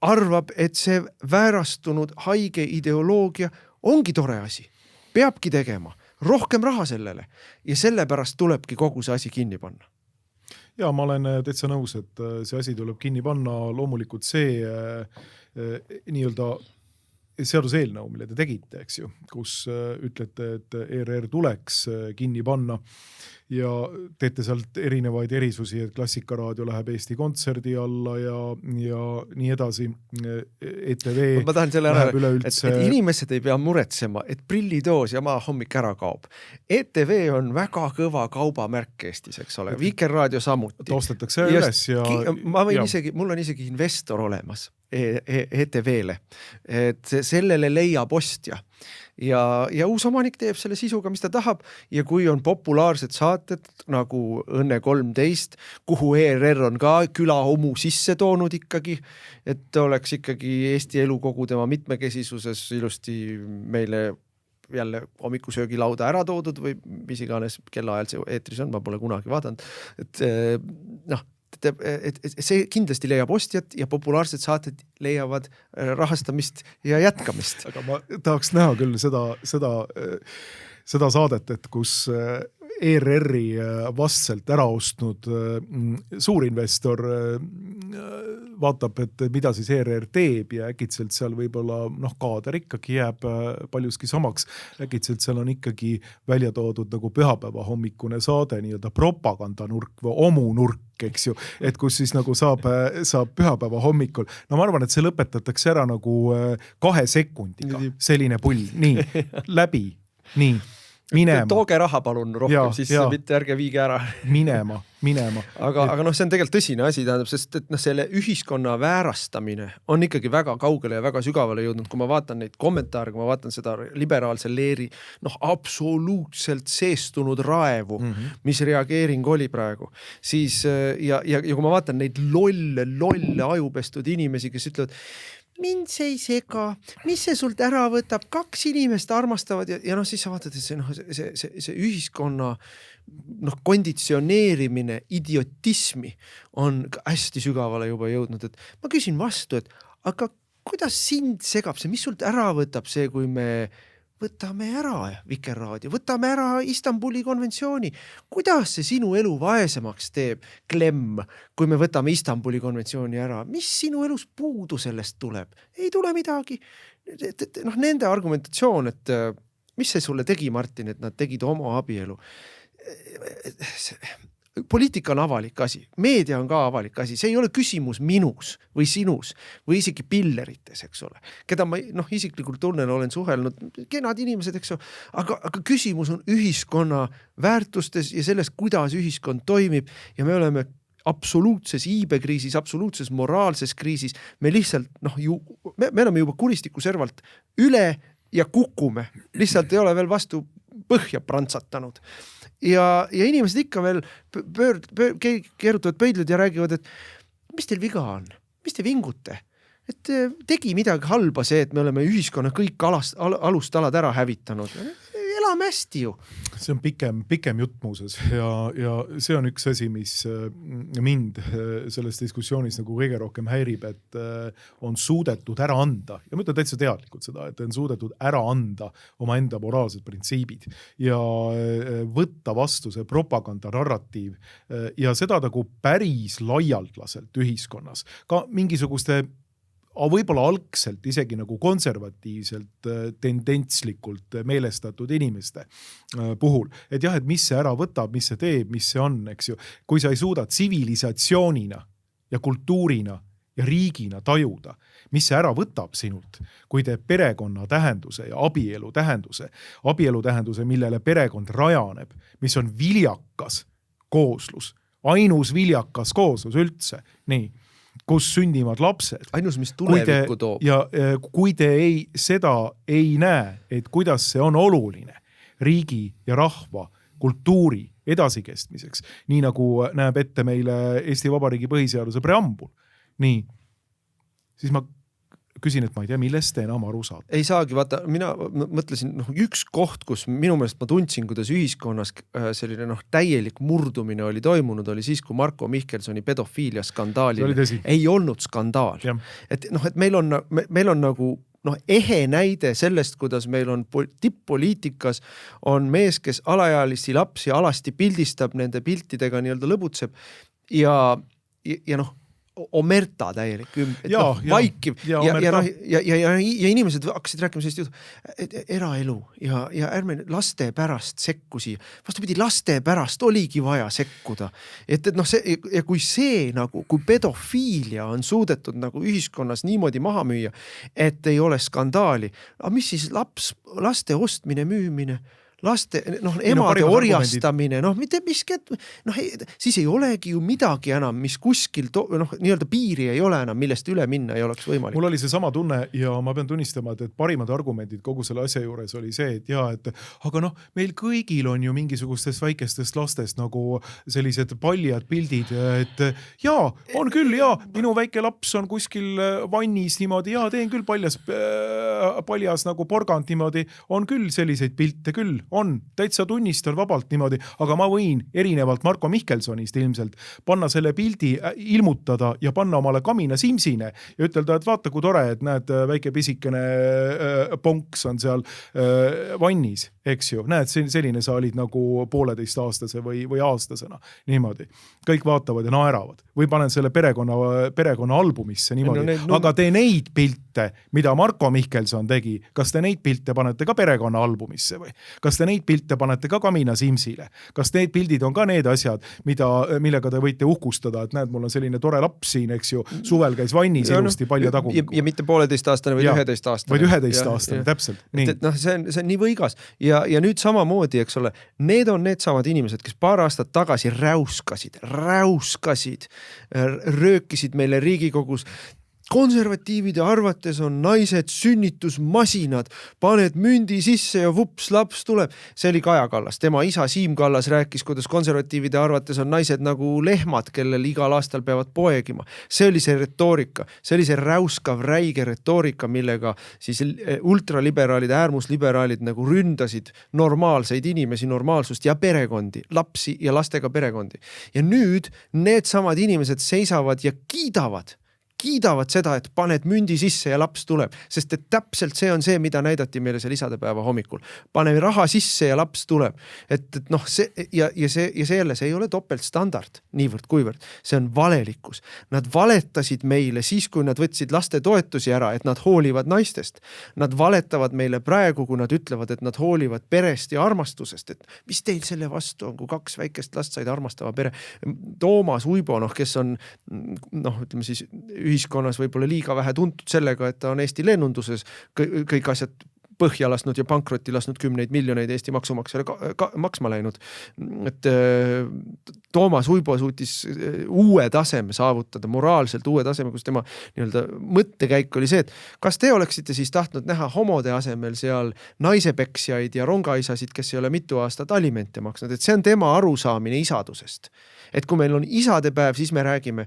arvab, et see väärastunud haige ideoloogia ongi tore asi. Peabki tegema. Rohkem raha sellele. Ja sellepärast tulebki kogu see asi kinni panna. Ja ma olen täitsa nõus, et see asi tuleb kinni panna. Loomulikult see nii-öelda seaduseelnõu, mille te tegite, eks ju, kus ütlete, et ERR tuleks kinni panna ja teete sealt erinevaid erisusi, et Klassikaraadio läheb Eesti Kontserdi alla ja nii edasi. ETV ma tahan selle ära, üleüldse... et inimesed ei pea muretsema, et prillidoos ja maahommik ära kaob. ETV on väga kõva kaubamärk Eestis, eks ole. Vikerraadio samuti. Ostetakse üles ja... mul on isegi investor olemas ETV-le, et sellele leiab ostja ja uus omanik teeb selle sisuga, mis ta tahab ja kui on populaarsed saated nagu Õnne 13, kuhu ERR on ka külahomu sisse toonud ikkagi, et oleks ikkagi Eesti elu kogu tema mitmekesisuses ilusti meile jälle hommikusöögilauda ära toodud või mis iganes kellaajal see eetris on, ma pole kunagi vaadanud, et see kindlasti leiab ostjat ja populaarsed saated leiavad rahastamist ja jätkamist. Aga ma tahaks näha küll seda saadet, et kus ERR-i vastselt ära ostnud suurinvestor vaatab, et mida siis ERR teeb ja äkitselt seal võib-olla kaader ikkagi jääb paljuski samaks. Äkitselt seal on ikkagi välja toodud nagu pühapäeva hommikune saade, nii-öelda propagandanurk või omunurk, eks ju, et kus siis nagu saab pühapäeva hommikul. No ma arvan, et see lõpetatakse ära nagu 2 sekundiga, selline pull, nii, läbi, nii. Minema. Tooge raha palun rohkem sisse, mitte ärge viige ära. Minema. Aga see on tegelikult tõsine asi, tähendab, sest et selle ühiskonna väärastamine on ikkagi väga kaugele ja väga sügavale jõudnud. Kui ma vaatan neid kommentaare, kui ma vaatan seda liberaalse leeri absoluutselt seestunud raevu, mis reageering oli praegu, siis ja kui ma vaatan neid lolle ajupestud inimesi, kes ütlevad, mind see ei sega, mis see sult ära võtab, 2 inimest armastavad ja siis sa vaatad, et see ühiskonna konditsioneerimine, idiotismi on hästi sügavale juba jõudnud, et ma küsin vastu, et aga kuidas sind segab see, mis sult ära võtab see, kui me võtame ära Vikerraadio, võtame ära Istanbuli konventsiooni. Kuidas see sinu elu vaesemaks teeb, Klemm, kui me võtame Istanbuli konventsiooni ära? Mis sinu elus puudu sellest tuleb? Ei tule midagi. Nende argumentatsioon, et mis see sulle tegi, Martin, et nad tegid oma abielu? poliitika on avalik asi, meedia on ka avalik asi, see ei ole küsimus minus või sinus või isegi pillerites, eks ole, keda ma isiklikult tunnen, olen suhelnud, kenad inimesed, eks ole, aga küsimus on ühiskonna väärtustes ja selles, kuidas ühiskond toimib ja me oleme absoluutses iibekriisis, absoluutses moraalses kriisis, me lihtsalt me oleme juba kuristiku servalt üle ja kukume, lihtsalt ei ole veel vastu põhja prantsatanud. Ja inimesed ikka veel keerutavad pöidlud ja räägivad, et mis teil viga on? Mis te vingute? Et tegi midagi halba see, et me oleme ühiskonna kõik alustalad ära hävitanud. Elame hästi ju. See on pikem jutt muuses ja see on üks asi, mis mind selles diskussioonis nagu kõige rohkem häirib, et on suudetud ära anda ja ma ütlen täitsa teadlikult seda, et on suudetud ära anda oma enda moraalsed printsiibid ja võtta vastu see propaganda narratiiv ja seda nagu päris laialdaselt ühiskonnas. Ka mingisuguste võib-olla algselt isegi nagu konservatiivselt tendentslikult meelestatud inimeste puhul. Et jah, et mis see ära võtab, mis see teeb, mis see on, eks ju. Kui sa ei suuda tsivilisatsioonina ja kultuurina ja riigina tajuda, mis see ära võtab sinult, kui teeb perekonna tähenduse ja abielu tähenduse, millele perekond rajaneb, mis on viljakas kooslus, ainus viljakas kooslus üldse, nii kus sündivad lapsed. Ainus, mis tulevikku toob. Ja kui te seda ei näe, et kuidas see on oluline riigi ja rahva kultuuri edasikestmiseks, nii nagu näeb ette meile Eesti Vabariigi põhiseaduse preambul, nii, siis ma küsin, et ma ei tea, millest te enam aru saate. Ei saagi, vaata, mina mõtlesin, üks koht, kus minu meelest ma tundsin, kuidas ühiskonnas selline täielik murdumine oli toimunud, oli siis, kui Marko Mihkelsoni pedofiilia skandaalile ei olnud skandaal. Et meil on nagu ehe näide sellest, kuidas meil on tipp-poliitikas on mees, kes alaealisi lapsi alasti pildistab, nende piltidega nii-öelda lõbutseb ja omerta täielik, vaikiv ja inimesed hakkasid rääkima sellist juttu, et eraelu ja ärme laste pärast sekkusi. Vastupidi, laste pärast oligi vaja sekkuda. Et see, ja kui see kui pedofiilia on suudetud nagu ühiskonnas niimoodi maha müüa, et ei ole skandaali, aga mis siis laste ostmine, müümine, laste, emade orjastamine, mitte miski, siis ei olegi ju midagi enam, mis kuskil nii-öelda piiri ei ole enam, millest üle minna ei oleks võimalik. Mul oli see sama tunne ja ma pean tunnistama, et parimad argumendid kogu selle asja juures oli see, et aga meil kõigil on ju mingisugustest väikestest lastest nagu sellised paljad pildid, et on küll, minu väike laps on kuskil vannis niimoodi, teen küll paljas nagu porgand niimoodi, on küll selliseid pilte küll, on, täitsa tunnistan vabalt niimoodi, aga ma võin erinevalt Marko Mihkelsonist ilmselt panna selle pildi, ilmutada ja panna omale kamina simsine ja ütelda, et vaata, kui tore, et näed, väike pisikene ponks on seal vannis, eks ju, näed, selline sa olid nagu 1,5-aastase või aastasena, niimoodi. Kõik vaatavad ja naeravad. Või panen selle perekonna albumisse niimoodi, aga te neid pilte, mida Marko Mihkelson tegi, kas te neid pilte panete ka perekonna albumisse või? Kas te neid pilte panete ka kamina simsile? Kas need pildid on ka need asjad, millega te võite uhkustada, et näed, mul on selline tore laps siin, eks ju, suvel käis vannis ilusti palja tagumikku. Ja mitte 1,5-aastane, vaid 11-aastane. Või 11-aastane, täpselt. See on nii võigas. Ja nüüd samamoodi, eks ole, need on need samad inimesed, kes paar aastat tagasi räuskasid, röökisid meile Riigikogus. Konservatiivide arvates on naised sünnitusmasinad, paned mündi sisse ja vups, laps tuleb. See oli Kaja Kallas. Tema isa Siim Kallas rääkis, kuidas konservatiivide arvates on naised nagu lehmad, kellel igal aastal peavad poegima. See oli see retoorika. See oli see räuskav, räige retoorika, millega siis ultraliberaalid, äärmusliberaalid nagu ründasid normaalseid inimesi, normaalsust ja perekondi, lapsi ja lastega perekondi. Ja nüüd need samad inimesed seisavad ja kiidavad kiidavad seda, et paned mündi sisse ja laps tuleb, sest et täpselt see on see, mida näidati meile seal isadepäeva hommikul. Pane raha sisse ja laps tuleb. Et noh, see jälle, see ei ole topeltstandard niivõrd kuivõrd. See on valelikkus. Nad valetasid meile siis, kui nad võtsid laste toetusi ära, et nad hoolivad naistest. Nad valetavad meile praegu, kui nad ütlevad, et nad hoolivad perest ja armastusest. Et mis teil selle vastu on, kui 2 väikest last said armastava pere? Toomas Uibo, kes on ütleme siis ühiskonnas võib-olla liiga vähe tuntud sellega, et ta on Eesti lennunduses kõik asjad põhja lasknud ja pankrotti lasknud 10 miljoneid Eesti maksumaksjale maksma läinud. Et Toomas Uibo suutis uue taseme saavutada, moraalselt uue taseme, kus tema nii-öelda mõttekäik oli see, et kas te oleksite siis tahtnud näha homode asemel seal naisepeksjaid ja rongaisasid, kes ei ole mitu aastat alimente maksnud, et see on tema arusaamine isadusest. Et kui meil on isadepäev, siis me räägime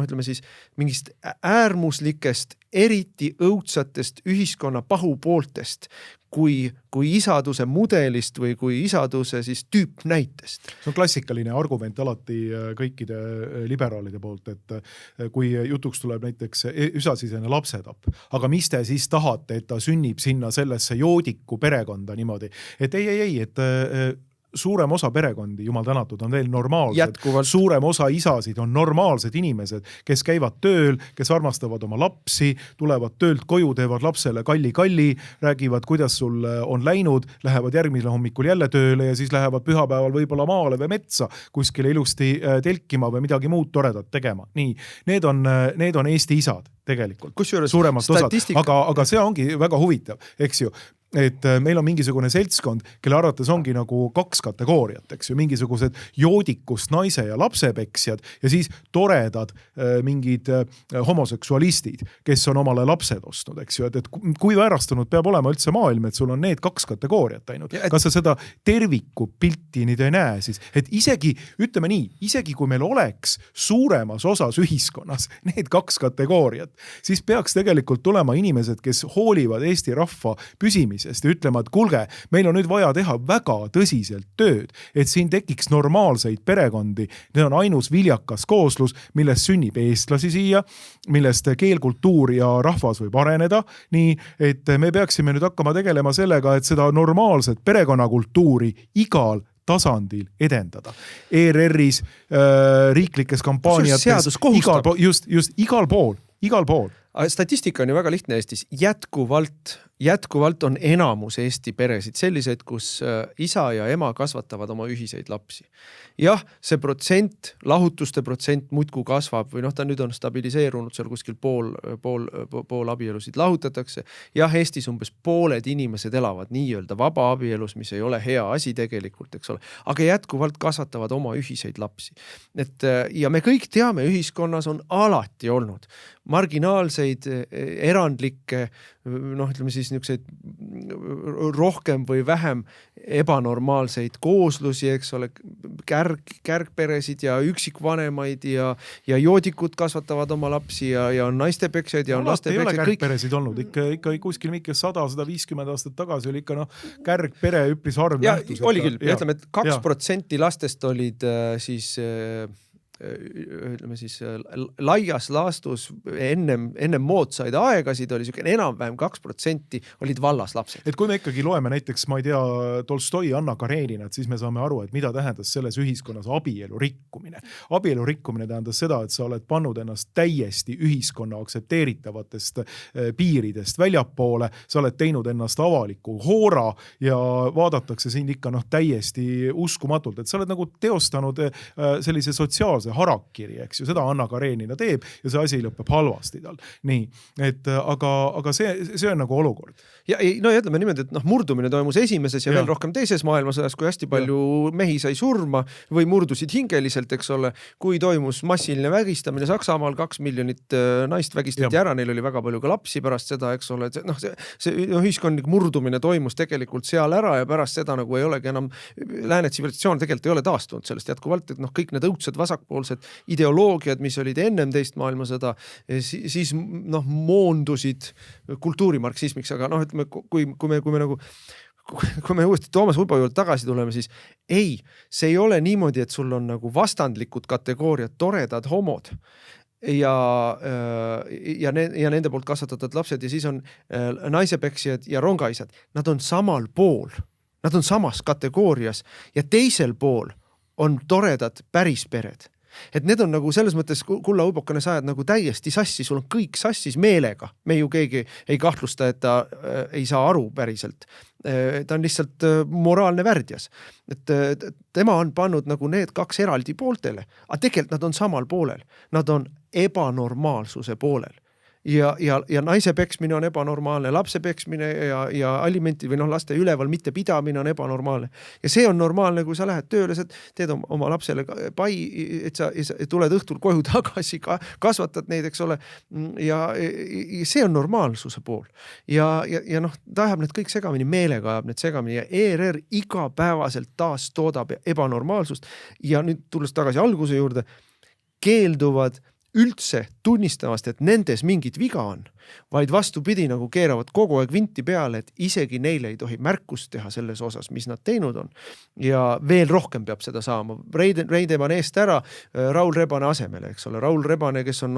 ütleme siis mingist äärmuslikest, eriti õudsatest ühiskonna pahupooltest, kui isaduse mudelist või kui isaduse siis tüüpnäitest. See on klassikaline argument alati kõikide liberaalide poolt, et kui jutuks tuleb näiteks üsasisene lapsetapp, aga mis te siis tahate, et ta sünnib sinna sellesse joodiku perekonda niimoodi, et ei, et suurem osa perekondi, jumal tänatud, on veel normaalsed. Jätkuvalt. Suurem osa isasid on normaalsed inimesed, kes käivad tööl, kes armastavad oma lapsi, tulevad töölt koju, teevad lapsele kalli, räägivad, kuidas sul on läinud, lähevad järgmisel hommikul jälle tööle ja siis lähevad pühapäeval võib-olla maale või metsa kuskile ilusti telkima või midagi muud toredat tegema. Nii, need on Eesti isad tegelikult. Kusjuures suuremalt osad, aga see ongi väga huvitav, eks ju. Et meil on mingisugune seltskond, kelle arvates ongi nagu 2 kategooriat, eks ju, mingisugused joodikust naise ja lapsepeksjad ja siis toredad mingid homoseksualistid, kes on omale lapsed ostnud, eks ju, et kui väärastunud peab olema üldse maailm, et sul on need 2 kategooriat ainult. Kas sa seda terviku pilti nüüd ei näe siis? Et isegi, ütleme nii, isegi kui meil oleks suuremas osas ühiskonnas need 2 kategooriat, siis peaks tegelikult tulema inimesed, kes hoolivad Eesti rahva püsimisest ja ütlema, et kuulge, meil on nüüd vaja teha väga tõsiselt tööd, et siin tekiks normaalseid perekondi. Need on ainus viljakas kooslus, millest sünnib eestlasi siia, millest keelkultuur ja rahvas võib areneda. Nii, et me peaksime nüüd hakkama tegelema sellega, et seda normaalset perekonnakultuuri igal tasandil edendada. ERR-is, riiklikes kampaaniates, igal pool. Statistika on ju väga lihtne Eestis. Jätkuvalt on enamus Eesti peresid sellised, kus isa ja ema kasvatavad oma ühiseid lapsi. Jah, see lahutuste protsent muudkui kasvab või ta nüüd on stabiliseerunud seal kuskil pool abielusid lahutatakse. Jah, Eestis umbes pooled inimesed elavad nii-öelda vaba abielus, mis ei ole hea asi tegelikult, eks ole. Aga jätkuvalt kasvatavad oma ühiseid lapsi. Ja me kõik teame, ühiskonnas on alati olnud marginaalseid, erandlikke, ütleme siis niisuguseid rohkem või vähem ebanormaalseid kooslusi, eks ole, kärgperesid ja üksikvanemaid ja joodikud kasvatavad oma lapsi ja on naistepeksjaid ja on lastepeksjaid. Ei ole kärgperesid olnud, ikka kuskil 100-150 aastat tagasi oli ikka kärgpere üpris harv nähtus. Oli küll, ütleme, et 2% lastest olid siis ütleme siis laias laastus ennem moodsaid aegasid oli enam-vähem 2% olid vallas lapsed. Et kui me ikkagi loeme näiteks, ma ei tea, Tolstoi Anna Kareninat, siis me saame aru, et mida tähendas selles ühiskonnas abielu rikkumine. Abielu rikkumine tähendas seda, et sa oled pannud ennast täiesti ühiskonna aktsepteeritavatest piiridest väljapoole, sa oled teinud ennast avaliku hoora ja vaadatakse sind ikka täiesti uskumatult, et sa oled nagu teostanud sellise sotsiaalse harakiri, eks ju, seda Anna Karenina teeb ja see asi lõpeb halvasti tal. Nii, et aga see on nagu olukord. Ja ütleme niimoodi, et murdumine toimus esimeses ja veel rohkem teises maailmasõjas, kui hästi palju mehi sai surma või murdusid hingeliselt, eks ole, kui toimus massiline vägistamine Saksamaal, 2 miljonit naist vägistati ära, neil oli väga palju ka lapsi pärast seda, eks ole, see ühiskondlik murdumine toimus tegelikult seal ära ja pärast seda nagu ei olegi enam, lääne tsivilisatsioon tegelikult ei ole taastunud sellest jätkuvalt, et kõik need õudsed vasakpoolsed ideoloogiad, mis olid ennem teist maailmasõda, siis moondusid kultuurimarksismiks, aga ütleme, kui me uuesti Toomas Uibo juurde tagasi tuleme, siis ei, see ei ole niimoodi, et sul on nagu vastandlikud kategooriad, toredad homod ja nende poolt kasvatatud lapsed ja siis on naisepeksijad ja rongaisad. Nad on samal pool, nad on samas kategoorias ja teisel pool on toredad päris pered. Et need on nagu selles mõttes kulla õubokane sajad nagu täiesti sassi, sul on kõik sassis meelega. Me ju keegi ei kahtlusta, et ta ei saa aru päriselt. Ta on lihtsalt moraalne värdjas. Et tema on pannud nagu need kaks eraldi pooltele, aga tegelikult nad on samal poolel. Nad on ebanormaalsuse poolel. Ja naise peksmine on ebanormaalne, lapse peksmine ja alimenti või laste üleval mitte pidamine on ebanormaalne. Ja see on normaalne, kui sa lähed tööle, sa teed oma lapsele pai, et sa tuled õhtul koju tagasi, kasvatad neid, eks ole. Ja see on normaalsuse pool. Ja ta ajab need kõik segamini, meelega ajab need segamini ja ERR igapäevaselt taas toodab ebanormaalsust. Ja nüüd tulles tagasi alguse juurde, keelduvad üldse tunnistamast, et nendes mingit viga on, vaid vastupidi nagu keeravad kogu aeg vinti peale, et isegi neile ei tohi märkust teha selles osas, mis nad teinud on. Ja veel rohkem peab seda saama. Reidemann eest ära Raul Rebane asemele, eks ole. Raul Rebane, kes on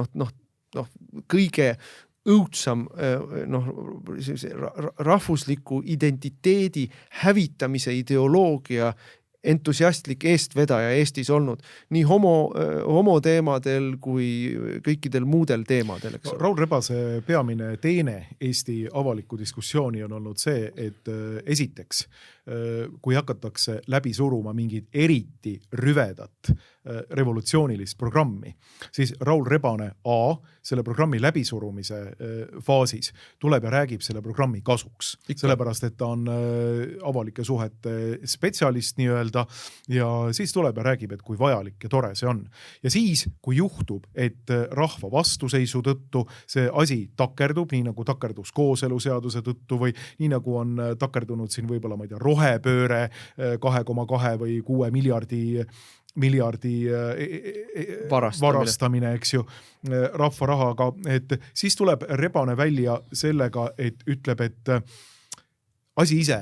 kõige õudsam rahvusliku identiteedi hävitamise ideoloogia entusiastlik eestvedaja Eestis olnud nii homo teemadel kui kõikidel muudel teemadel. Raul Rebase peamine teene Eesti avalikku diskussiooni on olnud see, et esiteks, kui hakatakse läbi suruma mingid eriti rüvedat revolutsioonilist programmi, siis Raul Rebane selle programmi läbisurumise faasis tuleb ja räägib selle programmi kasuks. Sellepärast, et ta on avalike suhete spetsialist nii-öelda ja siis tuleb ja räägib, et kui vajalik ja tore see on. Ja siis, kui juhtub, et rahva vastuseisu tõttu see asi takerdub, nii nagu takerdus kooseluseaduse tõttu või nii nagu on takerdunud siin võib-olla, ma ei tea, rohepööre 2,2 või 6 miljardi varastamine, eks ju, rahva rahaga, et siis tuleb Rebane välja sellega, et ütleb, et asi ise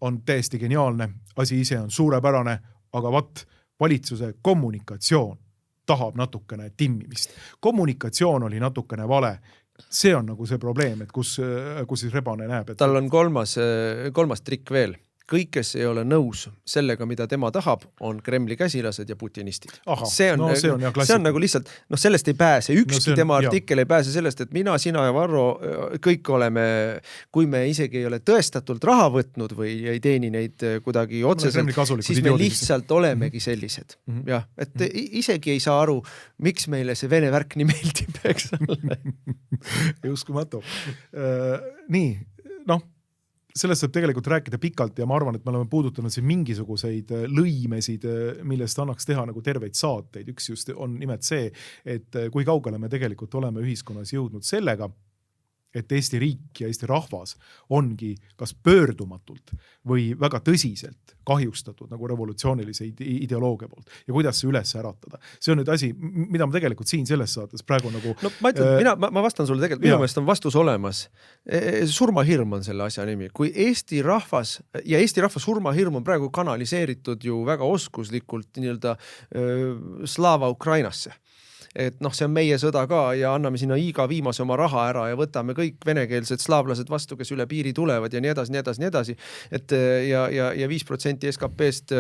on täiesti geniaalne, asi ise on suurepärane, aga valitsuse kommunikatsioon tahab natukene timmimist. Kommunikatsioon oli natukene vale. See on nagu see probleem, et kus siis Rebane näeb. Tal on kolmas trikk veel. Kõik, kes ei ole nõus sellega, mida tema tahab, on Kremli käsilased ja putinistid. See on nagu lihtsalt, sellest ei pääse. Ükski tema artikkel ei pääse sellest, et mina, sina ja Varro kõik oleme, kui me isegi ei ole tõestatult raha võtnud või ei teeni neid kuidagi otseselt, siis me lihtsalt olemegi sellised. Jah, et isegi ei saa aru, miks meile see vene värk nii meeldib, eks ole. Uskumatu. Nii, sellest saab tegelikult rääkida pikalt ja ma arvan, et me oleme puudutanud siin mingisuguseid lõimesid, millest annaks teha nagu terveid saateid. Üks just on nimelt see, et kui kaugele me tegelikult oleme ühiskonnas jõudnud sellega, et Eesti riik ja Eesti rahvas ongi kas pöördumatult või väga tõsiselt kahjustatud nagu revolutsioonilise ideoloogia poolt ja kuidas see üles äratada. See on nüüd asi, mida ma tegelikult siin selles saates praegu nagu... Ma vastan sulle tegelikult, minu meelest on vastus olemas. Surmahirm on selle asja nimi. Kui Eesti rahvas ja Eesti rahva surmahirm on praegu kanaliseeritud ju väga oskuslikult nii-öelda Slava Ukrainasse. Et see on meie sõda ka ja anname sinna iga viimase oma raha ära ja võtame kõik venekeelsed slaavlased vastu, kes üle piiri tulevad ja nii edasi, nii edasi, nii edasi. Et ja 5% SKP-st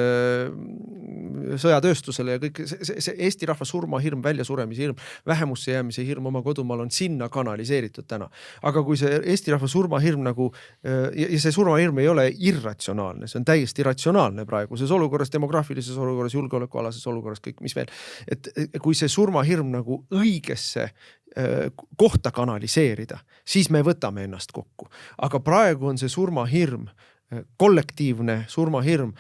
sõjatööstusele ja kõik see Eesti rahva surmahirm, väljasuremise hirm, vähemusse jäämise hirm oma kodumaal on sinna kanaliseeritud täna. Aga kui see Eesti rahva surmahirm nagu, ja see surmahirm ei ole irratsionaalne, see on täiesti ratsionaalne praeguses olukorras, demograafilises olukorras, julgeolekualases olukorras, kõik mis veel. Et kui see surmahirm nagu õigesse kohta kanaliseerida, siis me võtame ennast kokku. Aga praegu on see surmahirm, kollektiivne surmahirm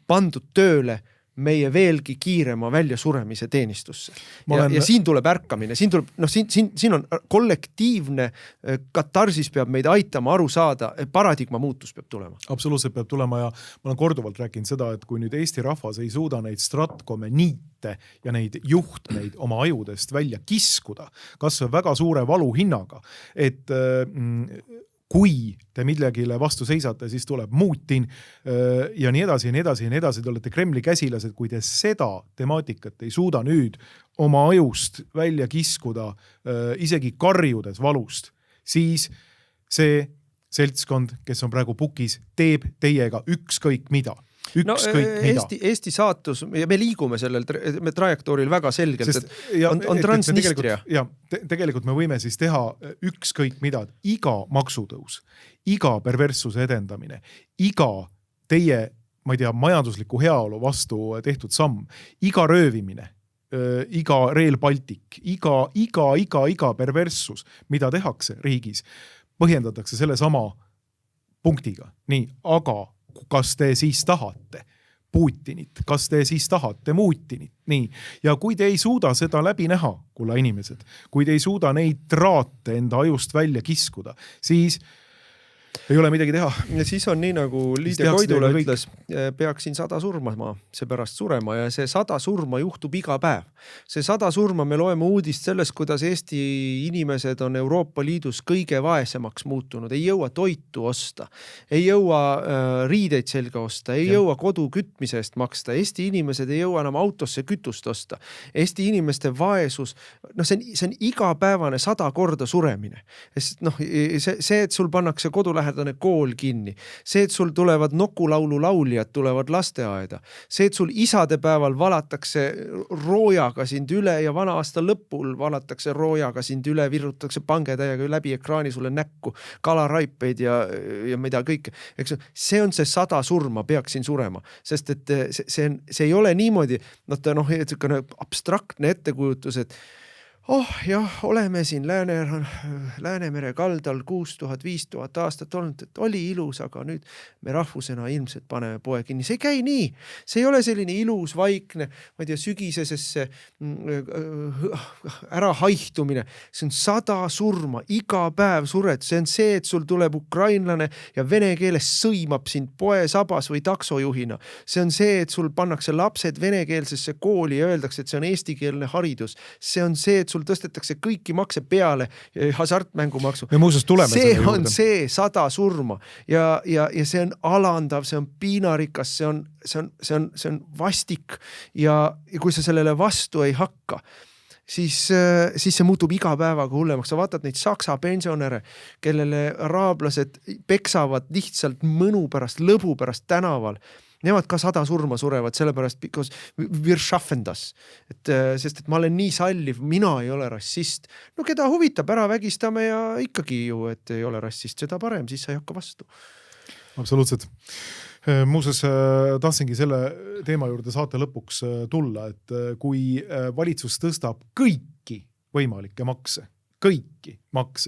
pandud tööle meie veelgi kiirema väljasuremise teenistusse. Ja siin tuleb ärkamine, siin on kollektiivne katarsis peab meid aitama aru saada, paradigma muutus peab tulema. Absoluutselt peab tulema ja ma olen korduvalt rääkinud seda, et kui nüüd Eesti rahvas ei suuda neid stratkome niite ja neid juhtmeid oma ajudest välja kiskuda, kas väga suure valu hinnaga, et kui te millegile vastu seisate, siis tuleb Mutin ja nii edasi ja nii edasi ja nii edasi. Te olete Kremli käsilased, kui te seda temaatikat ei suuda nüüd oma ajust välja kiskuda, isegi karjudes valust, siis see seltskond, kes on praegu pukis, teeb teiega ükskõik mida. Eesti saatus, ja me liigume sellel trajektooril väga selgelt, et on Transnistria. Tegelikult me võime siis teha ükskõik mida, iga maksutõus, iga perverssuse edendamine, iga teie, ma ei tea, majandusliku heaolu vastu tehtud samm, iga röövimine, iga Rail Baltic, iga perverssus, mida tehakse riigis, põhjendatakse selle sama punktiga. Nii, aga kas te siis tahate Putinit, kas te siis tahate Mutinit, nii. Ja kui te ei suuda seda läbi näha, kulla inimesed, kui te ei suuda neid traate enda ajust välja kiskuda, siis ei ole midagi teha. Ja siis on nii, nagu Liidia Koidula ütles, peaksin 100 surma seepärast surema ja see 100 surma juhtub iga päev. See 100 surma me loeme uudist sellest, kuidas Eesti inimesed on Euroopa Liidus kõige vaesemaks muutunud. Ei jõua toitu osta, ei jõua riideid selga osta, ei jõua kodu kütmise eest maksta. Eesti inimesed ei jõua enam autosse kütust osta. Eesti inimeste vaesus, see on igapäevane 100 korda suremine. See, et sul pannakse kodulähedane kool kinni, see, et sul tulevad nokulaulu lauljad, tulevad lasteaeda, see, et sul isadepäeval valatakse roojaga sind üle ja vana aasta lõpul valatakse roojaga sind üle, virrutatakse pangetäiega läbi ekraani sulle näkku, kalaraipeid ja mida kõik. Eks, see on see 100 surma, peaksin surema, sest et see ei ole niimoodi, abstraktne ettekujutus, et jah, oleme siin Läänemere kaldal 6000-5000 aastat olnud, et oli ilus, aga nüüd me rahvusena ilmselt paneme poe kinni. See ei käi nii. See ei ole selline ilus, vaikne, ma ei tea, sügisesesse ära haihtumine. See on 100 surma, iga päev sured. See on see, et sul tuleb ukrainlane ja vene keeles sõimab sind poe sabas või taksojuhina. See on see, et sul pannakse lapsed venekeelsesse kooli ja öeldakse, et see on eestikeelne haridus. See on see, et sul tõstetakse kõiki makse peale hasartmängumaksu. See on see 100 surma ja see on alandav, see on piinarikas, see on vastik ja kui sa sellele vastu ei hakka, siis see muutub iga päevaga hullemaks. Sa vaatad neid saksa pensionäre, kellele araablased peksavad lihtsalt mõnu pärast, lõbu pärast tänaval. Nemad ka 100 surma surevad, sellepärast, because wir schaffen das. Sest et ma olen nii salliv, mina ei ole rassist. No keda huvitab, ära vägistame ja ikkagi ju, et ei ole rassist, seda parem, siis sa ei hakka vastu. Absoluutselt. Muuseas, tahtsingi selle teema juurde saate lõpuks tulla, et kui valitsus tõstab kõiki võimalikke makse,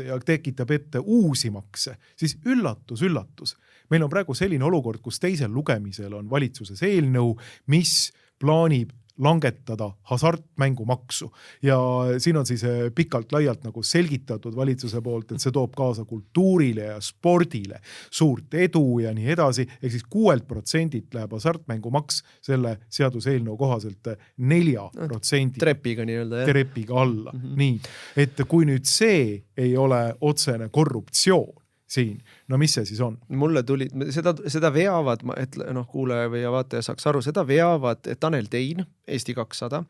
ja tekitab ette uusi makse, siis üllatus. Meil on praegu selline olukord, kus teisel lugemisel on valitsuses eelnõu, mis plaanib langetada hasartmängumaksu. Ja siin on siis pikalt laialt nagu selgitatud valitsuse poolt, et see toob kaasa kultuurile ja spordile suurt edu ja nii edasi. Ehk siis 6% läheb hasartmängumaks selle seaduseelnõu kohaselt 4%. Trepiga nii-öelda, jah. Trepiga alla. Nii, et kui nüüd see ei ole otsene korruptsioon siin, no mis see siis on? Mulle tuli, seda veavad, et kuulaja või vaataja saaks aru, seda veavad Tanel Tein, Eesti 200,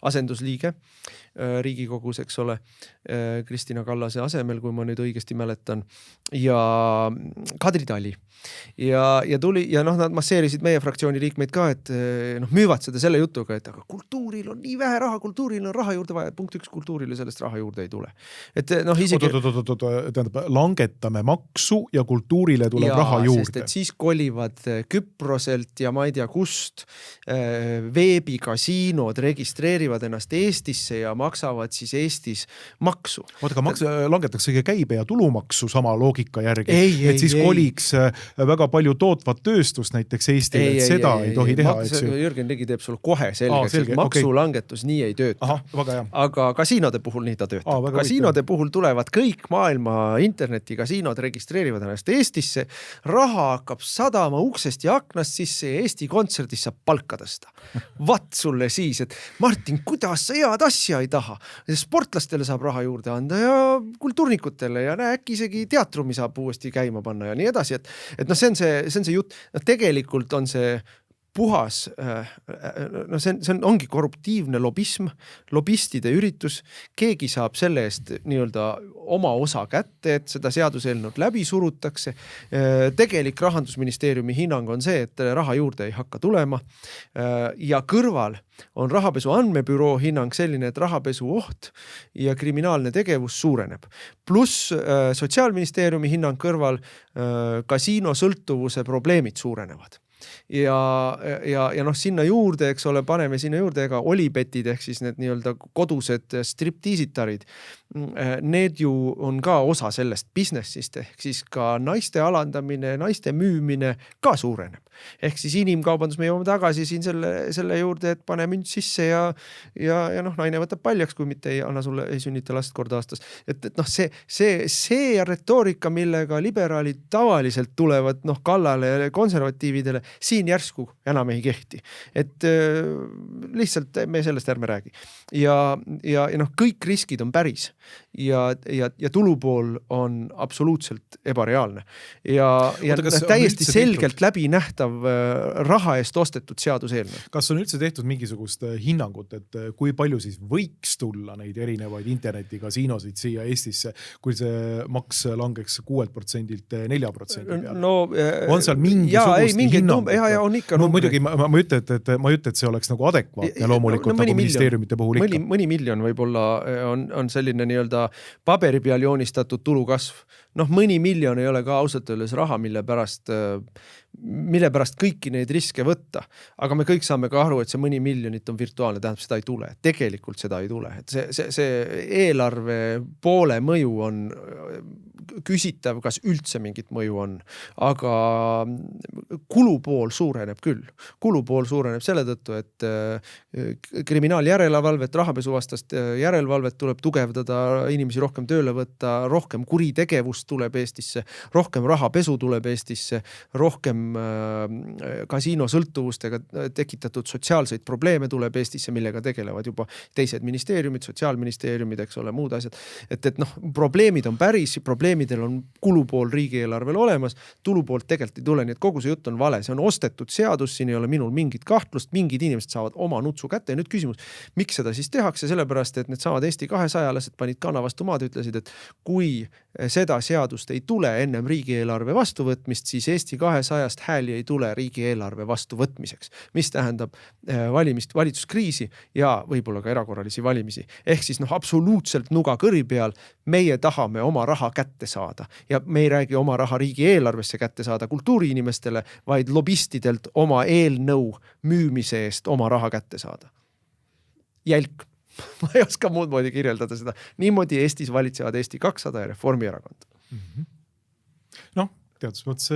asendusliige Riigikogus, eks ole, Kristina Kallase asemel, kui ma nüüd õigesti mäletan, ja Kadri Tali. Ja tuli, ja nad masseerisid meie fraktsiooni liikmeid ka, et müüvad seda selle jutuga, et aga kultuuril on nii vähe raha, kultuuril on raha juurde vaja, punkt 1, kultuurile sellest raha juurde ei tule. Et isegi... Tähendab, langetame maksu ja kultuurile tuleb raha juurde. Sest et siis kolivad Küproselt ja ma ei tea kust veebikasiinod registreerivad ennast Eestisse ja maksavad siis Eestis maksu. Aga langetakse käibe ja tulumaksu sama loogika järgi. Et siis koliks väga palju tootvat tööstust näiteks Eestile, et seda ei tohi teha. Jürgen Ligi teeb sul kohe selgeks, et maksulangetus nii ei tööta. Aga kasiinode puhul nii ta töötab. Kasiinode puhul tulevad kõik maailma internetikasiinod registreerivad ennast Eestisse, raha hakkab sadama uksest ja aknast sisse ja Eesti Kontserdis saab palka tõsta. Vat sulle siis, et Martin, kuidas sa head asja ei taha? Sportlastele saab raha juurde anda ja kultuurnikutele ja äkki isegi teatrumi saab uuesti käima panna ja nii edasi, et noh, see on see jutt, tegelikult on see puhas, no see ongi korruptiivne lobism, lobistide üritus, keegi saab selle eest nii-öelda oma osa kätte, et seda seaduseelnõud läbi surutakse. Tegelik Rahandusministeeriumi hinnang on see, et raha juurde ei hakka tulema ja kõrval on rahapesu andmebüroo hinnang selline, et rahapesu oht ja kriminaalne tegevus suureneb. Pluss Sotsiaalministeeriumi hinnang kõrval kasiino sõltuvuse probleemid suurenevad. Ja noh, sinna juurde, eks ole, paneme sinna juurde ega olipetid ehk siis need nii-öelda kodused striptiisitarid. Need ju on ka osa sellest businessist ehk siis ka naiste alandamine, naiste müümine ka suureneb. Ehk siis inimkaubandus me jõuame tagasi siin selle juurde, et pane münt sisse ja noh, naine võtab paljaks, kui mitte ei sünnita last kord aastas. Et noh, see retoorika, millega liberaalid tavaliselt tulevad noh, kallale konservatiividele, siin järsku enam ei kehti. Et lihtsalt me sellest ärme räägi. Ja noh, kõik riskid on päris ja tulupool on absoluutselt ebareaalne. Ja täiesti selgelt läbi nähtav raha eest ostetud seaduseelnõu. Kas on üldse tehtud mingisugust hinnangut, et kui palju siis võiks tulla neid erinevaid internetikasiinosid siia Eestisse, kui see maks langeks 6%-lt 4% peale? No, on seal mingisugust hinnangut? On ikka muidugi ma ei ütle, et see oleks nagu adekvaatne loomulikult nagu ministeeriumite puhul ikka. Mõni miljon võib-olla on selline nii-öelda paberi peal joonistatud tulukasv. Noh, mõni miljon ei ole ka ausalt öeldes raha, mille pärast kõiki neid riske võtta. Aga me kõik saame ka aru, et see mõni miljonit on virtuaalne, tähendab, seda ei tule. Tegelikult seda ei tule. Et see eelarve poole mõju on küsitav, kas üldse mingit mõju on. Aga kulupool suureneb küll. Kulupool suureneb selle tõttu, et kriminaaljärelevalvet, rahapesuvastast järelevalvet tuleb tugevdada, inimesi rohkem tööle võtta, rohkem kuritegevust tuleb Eestisse, rohkem rahapesu tuleb Eestisse, rohkem kasiino sõltuvustega tekitatud sotsiaalseid probleeme tuleb Eestisse, millega tegelevad juba teised ministeeriumid, sotsiaalministeeriumid, eks ole, muud asjad. Et noh, probleemid on päris, probleemidel on kulupool riigieelarvel olemas, tulupoolt tegelikult ei tule, nii et kogu see jutt on vale, see on ostetud seadus, siin ei ole minul mingit kahtlust, mingid inimesed saavad oma nutsu kätte ja nüüd küsimus, miks seda siis tehakse, sellepärast, et need samad Eesti 200-lased panid kana vastu maad, ütlesid, et kui seda seadust ei tule ennem riigieelarve vastuvõtmist, siis Eesti 200 hääli ei tule riigieelarve vastuvõtmiseks, mis tähendab valitsuskriisi ja võib-olla ka erakorralisi valimisi. Ehk siis noh, absoluutselt nuga kõri peal meie tahame oma raha kätte saada ja me ei räägi oma raha riigieelarvesse kätte saada kultuuriinimestele, vaid lobistidelt oma eelnõu müümise eest oma raha kätte saada. Jälk. Ma ei oska muud moodi kirjeldada seda. Niimoodi Eestis valitsevad Eesti 200 ja Reformierakond. Noh, teatud mõttes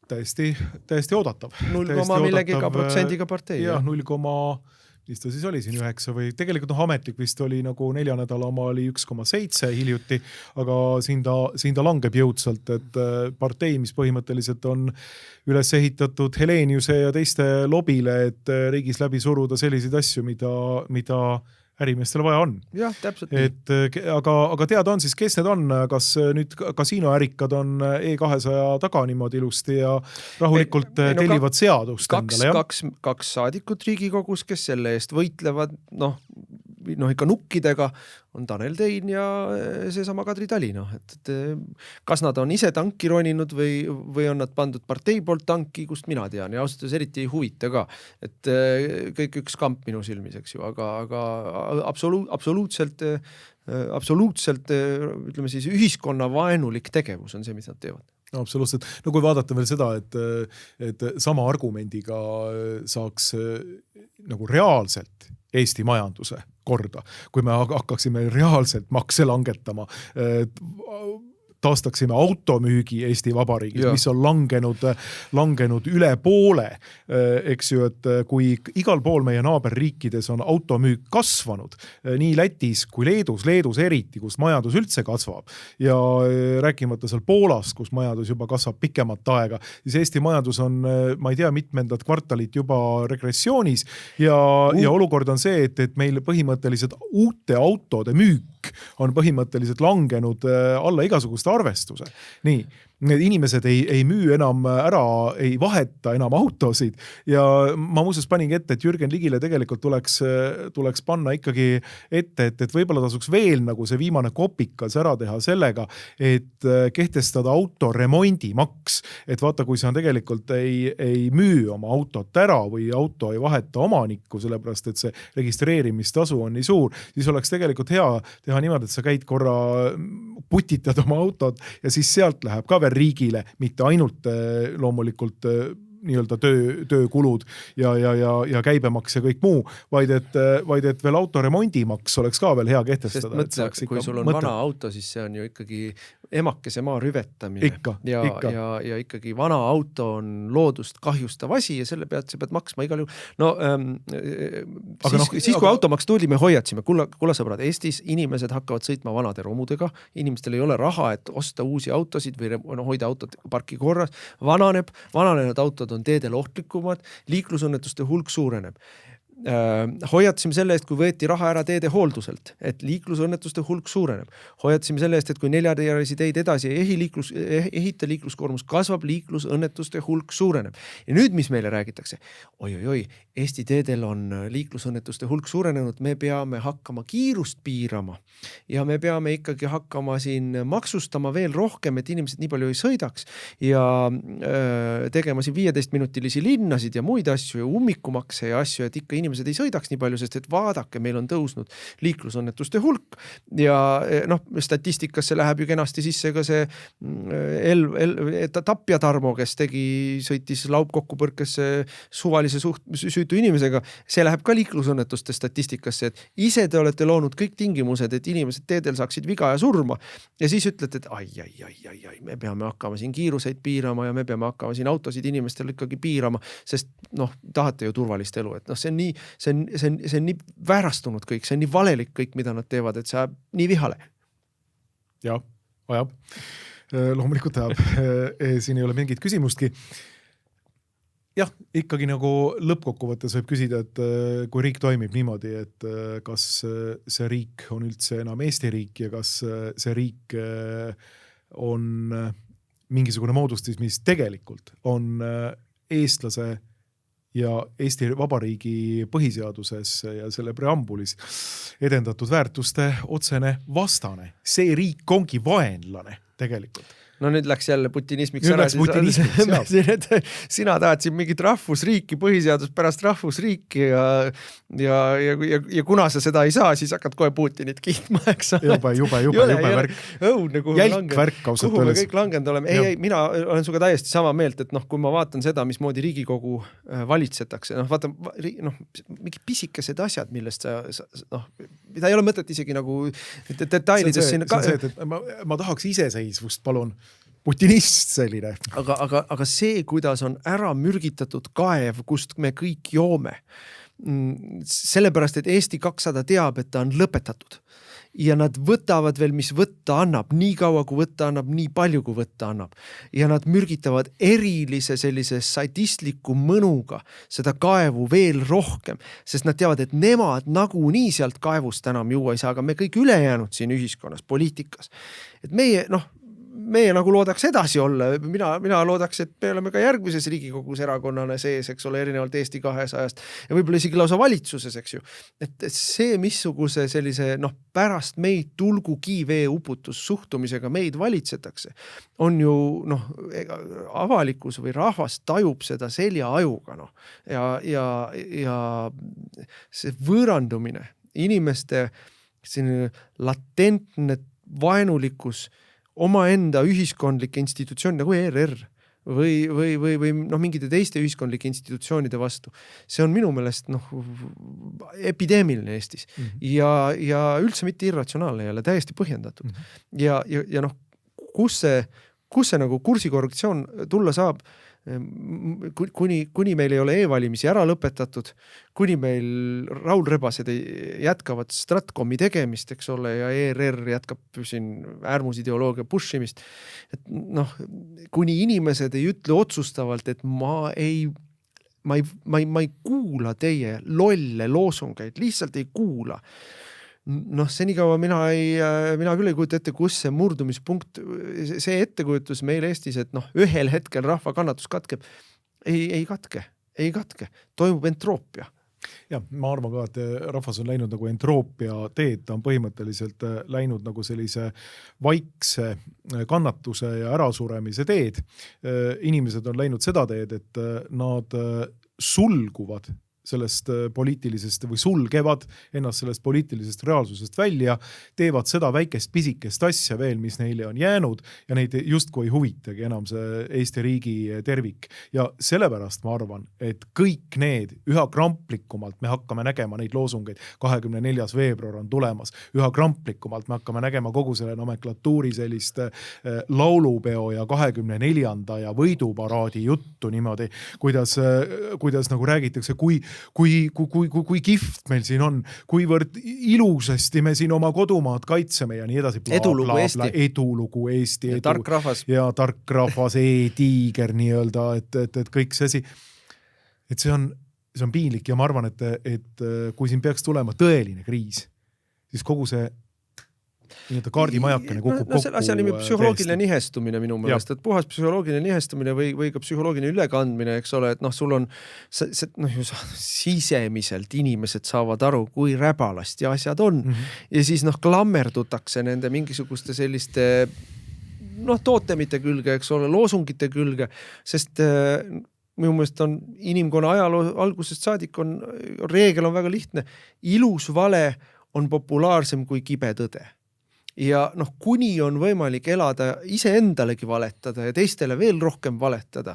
täiesti oodatav. 0,millega% partei. Jah, 0, mis ta siis oli siin 9 või tegelikult ametlik vist oli nagu 4 nädala oma oli 1,7 hiljuti, aga siin ta langeb jõudsalt, et partei, mis põhimõtteliselt on üles ehitatud Heleniuse ja teiste lobile, et riigis läbi suruda selliseid asju, mida ärimeestele vaja on. Jah, täpselt. Aga teada on siis, kes need on, kas nüüd kasiinoärikad on E200 taga niimoodi ilusti ja rahulikult tellivad seadust endale. Kaks saadikut Riigikogus, kes selle eest võitlevad, noh ikka nukkidega, on Tanel Tein ja seesama Kadri Tali. Et kas nad on ise tanki roninud või on nad pandud partei poolt tanki, kust mina tean ja ausalt eriti ei huvita ka. Et kõik üks kamp minu silmis, eks ju, aga absoluutselt ütleme siis ühiskonna vaenulik tegevus on see, mis nad teevad. No, absoluutselt. No kui vaadata veel seda, et sama argumendiga saaks nagu reaalselt Eesti majanduse korda, kui me hakkaksime reaalselt makse langetama, taastaksime automüügi Eesti Vabariigis, mis on langenud üle poole, eks ju, et kui igal pool meie naaberriikides on automüük kasvanud, nii Lätis kui Leedus eriti, kus majandus üldse kasvab ja rääkimata seal Poolast, kus majandus juba kasvab pikemat aega, siis Eesti majandus on, ma ei tea, mitmendat kvartalit juba regressioonis ja olukord on see, et meil põhimõtteliselt uute autode müük on põhimõtteliselt langenud alla igasuguste arvestuse. Nii, need inimesed ei müü enam ära, ei vaheta enam autosid ja ma muuseas paningi ette, et Jürgen Ligile tegelikult tuleks panna ikkagi ette, et võib-olla tasuks veel nagu see viimane kopikas ära teha sellega, et kehtestada auto remondimaks, et vaata, kui see on tegelikult ei müü oma autot ära või auto ei vaheta omanikku, sellepärast et see registreerimistasu on nii suur, siis oleks tegelikult hea teha niimoodi, et sa käid korra, putitad oma autot ja siis sealt läheb ka veel riigile, mitte ainult loomulikult nii-öelda töökulud ja käibemaks ja kõik muu, vaid et veel autoremondimaks oleks ka veel hea kehtestada. Sest mõtle, kui sul on vana auto, siis see on ju ikkagi emakese maa rüvetamine. Ja ikkagi vana auto on loodust kahjustav asi ja selle pealt sa pead maksma igal juhul. No, siis kui automaks tuli, me hoiatsime, kulla sõbrad, Eestis inimesed hakkavad sõitma vanade romudega, inimestel ei ole raha, et osta uusi autosid või hoida autot parki korras, vananenud autod on teedel ohtlikumad, liiklusõnnetuste hulk suureneb. Hoiatsime selle eest, kui võeti raha ära teede hoolduselt, et liiklusõnnetuste hulk suureneb. Hoiatsime selle eest, et kui 4-teelisi teid edasi ehita liikluskoormus kasvab, liiklusõnnetuste hulk suureneb. Ja nüüd, mis meile räägitakse? Oi, Eesti teedel on liiklusõnnetuste hulk suurenenud, me peame hakkama kiirust piirama ja me peame ikkagi hakkama siin maksustama veel rohkem, et inimesed nii palju ei sõidaks ja tegema siin 15-minutilisi linnasid ja muid asju ja ummikumakse ja asju, et ikka inimesed ei sõidaks nii palju, sest et vaadake, meil on tõusnud liiklusõnnetuste hulk ja statistikasse läheb ju kenasti sisse ka see tapja Tarmo, kes sõitis laupkokkupõrkesse suvalise süütu inimesega, see läheb ka liiklusõnnetuste statistikasse, et ise te olete loonud kõik tingimused, et inimesed teedel saaksid viga ja surma ja siis ütlete, et ai, me peame hakkama siin kiiruseid piirama ja me peame hakkama siin autosid inimestel ikkagi piirama, sest tahate ju turvalist elu, et see on nii väärastunud kõik, see on nii valelik kõik, mida nad teevad, et see ajab nii vihale. Jah, ajab. Loomulikult ajab. Siin ei ole mingit küsimustki. Jah, ikkagi nagu lõppkokkuvõttes võib küsida, et kui riik toimib niimoodi, et kas see riik on üldse enam Eesti riik ja kas see riik on mingisugune moodustis, mis tegelikult on eestlase ja Eesti Vabariigi põhiseaduses ja selle preambulis edendatud väärtuste otsene vastane. See riik ongi vaenlane tegelikult. No nüüd läks jälle putinismiks nüüd ära. Sina tahad siin mingit rahvusriiki, põhiseadus pärast rahvusriiki ja kuna sa seda ei saa, siis hakkad kohe Putinit kiitma, eks. Jube värk. Jälk värk, ausalt kuhu me kõik langenud oleme. Ei, mina olen suga täiesti sama meelt, et kui ma vaatan seda, mismoodi Riigikogu valitsetakse, vaata, mingi pisikesed asjad, millest mida ei ole mõtet isegi nagu detailides siin. Ma tahaks iseseisvust, palun. Putinist selline. Aga see, kuidas on ära mürgitatud kaev, kust me kõik joome, sellepärast, et Eesti 200 teab, et ta on lõpetatud. Ja nad võtavad veel, mis võtta annab, nii kaua kui võtta annab, nii palju kui võtta annab. Ja nad mürgitavad erilise sellise sadistliku mõnuga seda kaevu veel rohkem, sest nad teavad, et nemad nagunii sealt kaevust enam juua ei saa, aga me kõik ülejäänud siin ühiskonnas, poliitikas. Et meie nagu loodaks edasi olla, mina loodaks, et me oleme ka järgmises Riigikogus erakonnane sees, eks ole, erinevalt Eesti 200-st ja võib-olla isegi lausa valitsuses, eks ju. Et see, missuguse sellise, pärast meid tulgu kiivee uputus suhtumisega meid valitsetakse, on ju, avalikkus või rahvas tajub seda selja ajuga, ja see võõrandumine, inimeste selline latentne vaenulikkus omaenda ühiskondlike institutsioonid nagu ERR või mingite teiste ühiskondlike institutsioonide vastu. See on minu meelest epideemiline Eestis ja üldse mitte irratsionaalne jälle, täiesti põhjendatud. Ja kus see nagu kursikorrektsioon tulla saab, kuni meil ei ole e-valimisi ära lõpetatud, kuni meil Raul Rebased jätkavad Stratkomi tegemist, eks ole, ja ERR jätkab siin äärmusideoloogia pushimist. Et noh, kuni inimesed ei ütle otsustavalt, et ma ei kuula teie lolle loosungeid, lihtsalt ei kuula. Noh, senikaua mina küll ei kujuta ette, kus see murdumispunkt, see ettekujutus meil Eestis, et noh, ühel hetkel rahva kannatus katkeb, ei katke, toimub entroopia. Ja, ma arvan ka, et rahvas on läinud nagu entroopia teed, ta on põhimõtteliselt läinud nagu sellise vaikse kannatuse ja ärasuremise teed. Inimesed on läinud seda teed, et nad sulguvad sellest poliitilisest või sulgevad ennast sellest poliitilisest reaalsusest välja, teevad seda väikest pisikest asja veel, mis neile on jäänud ja neid justkui ei huvitagi enam see Eesti riigi tervik. Ja sellepärast ma arvan, et kõik need üha kramplikumalt me hakkame nägema neid loosungeid. 24. veebruar on tulemas. Üha kramplikumalt me hakkame nägema kogu selle nomenklatuuri sellist laulupeo ja 24. ja võiduparaadi juttu niimoodi, kuidas nagu räägitakse, kui kihvt meil siin on, kuivõrd ilusasti me siin oma kodumaad kaitseme ja nii edasi. Edulugu Eesti. Ja tark rahvas. Ja tark rahvas, e-tiiger nii-öelda, et kõik see asi. Et see on piinlik ja ma arvan, et kui siin peaks tulema tõeline kriis, siis kogu see kaardimajakene kukub kokku. Selle asja nimi psühholoogiline nihestumine minu meelest, et puhas psühholoogiline nihestumine või ka psühholoogiline ülekandmine, eks ole, et noh, sul on sisemiselt inimesed saavad aru, kui räbalasti asjad on. Ja siis klammerdutakse nende mingisuguste selliste tootemite külge, eks ole, loosungite külge, sest minu meelest on inimkonna ajaloo algusest saadik reegel on väga lihtne. Ilus vale on populaarsem kui kibe tõde. Ja kuni on võimalik elada iseendalegi valetada ja teistele veel rohkem valetada,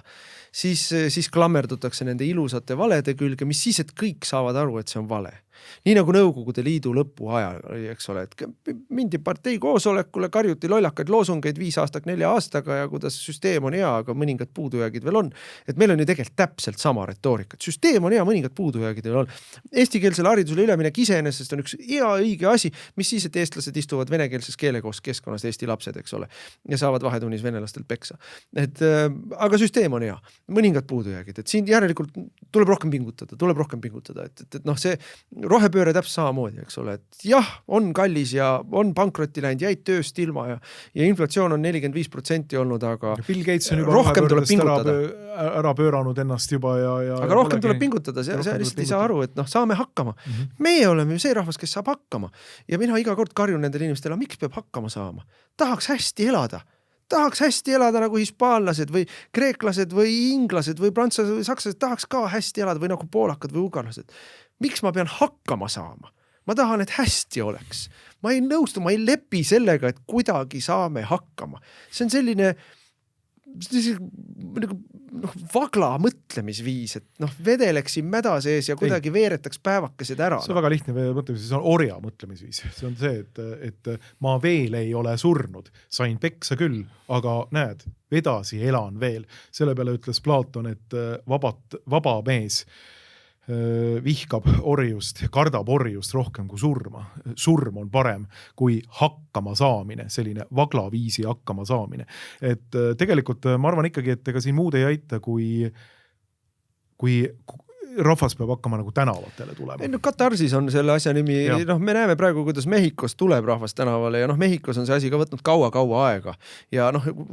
siis klammerdutakse nende ilusate valede külge, mis siis, et kõik saavad aru, et see on vale. Nii nagu Nõukogude Liidu lõpu ajal, eks ole, et mindi partei koosolekule, karjuti lollakaid loosungeid 5 aastak 4 aastaga ja kuidas süsteem on hea, aga mõningad puudujäägid veel on. Et meil on ju tegelikult täpselt sama retoorika. Süsteem on hea, mõningad puudujäägid veel on. Eestikeelsele haridusele üleminek iseenesest on üks hea õige asi, mis siis, et eestlased istuvad venekeelses keelekoos keskkonnas Eesti lapsed, eks ole, ja saavad vahetunnis venelastel peksa. Aga süsteem on hea, mõningad puudujäägid. Et siin järelikult tuleb rohkem pingutada. Et see rohepööre täpselt samamoodi, eks ole, et jah, on kallis ja on pankrotti läinud, jäid tööst ilma ja inflatsioon on 45% olnud, aga Bill Gates on juba rohkem tuleb pingutada. Ära pööranud ennast juba ja aga rohkem tuleb pingutada, see lihtsalt ei saa aru, et saame hakkama. Meie oleme ju see rahvas, kes saab hakkama ja mina iga kord karjun nendele inimestele, miks peab hakkama saama? Tahaks hästi elada nagu hispaanlased või kreeklased või inglased või prantslased või sakslased, tahaks ka hästi elada või nagu poolakad või ugarlased. Miks ma pean hakkama saama? Ma tahan, et hästi oleks. Ma ei nõustu, ma ei lepi sellega, et kuidagi saame hakkama. See on selline vagla mõtlemisviis, et vedeleks siin mäda sees ja kuidagi veeretaks päevakesed ära. See on väga lihtne mõtlemisviis, see on orja mõtlemisviis. See on see, et ma veel ei ole surnud, sain peksa küll, aga näed, edasi elan veel. Selle peale ütles Platon, et vaba mees vihkab orjust, kardab orjust rohkem kui surma. Surm on parem kui hakkama saamine, selline vaglaviisi hakkama saamine. Et tegelikult ma arvan ikkagi, et ega siin muud ei aita, kui rahvas peab hakkama nagu tänavatele tulema. Katarsis on selle asja nimi, me näeme praegu, kuidas Mehhikos tuleb rahvas tänavale ja Mehhikos on see asi ka võtnud kaua aega. Ja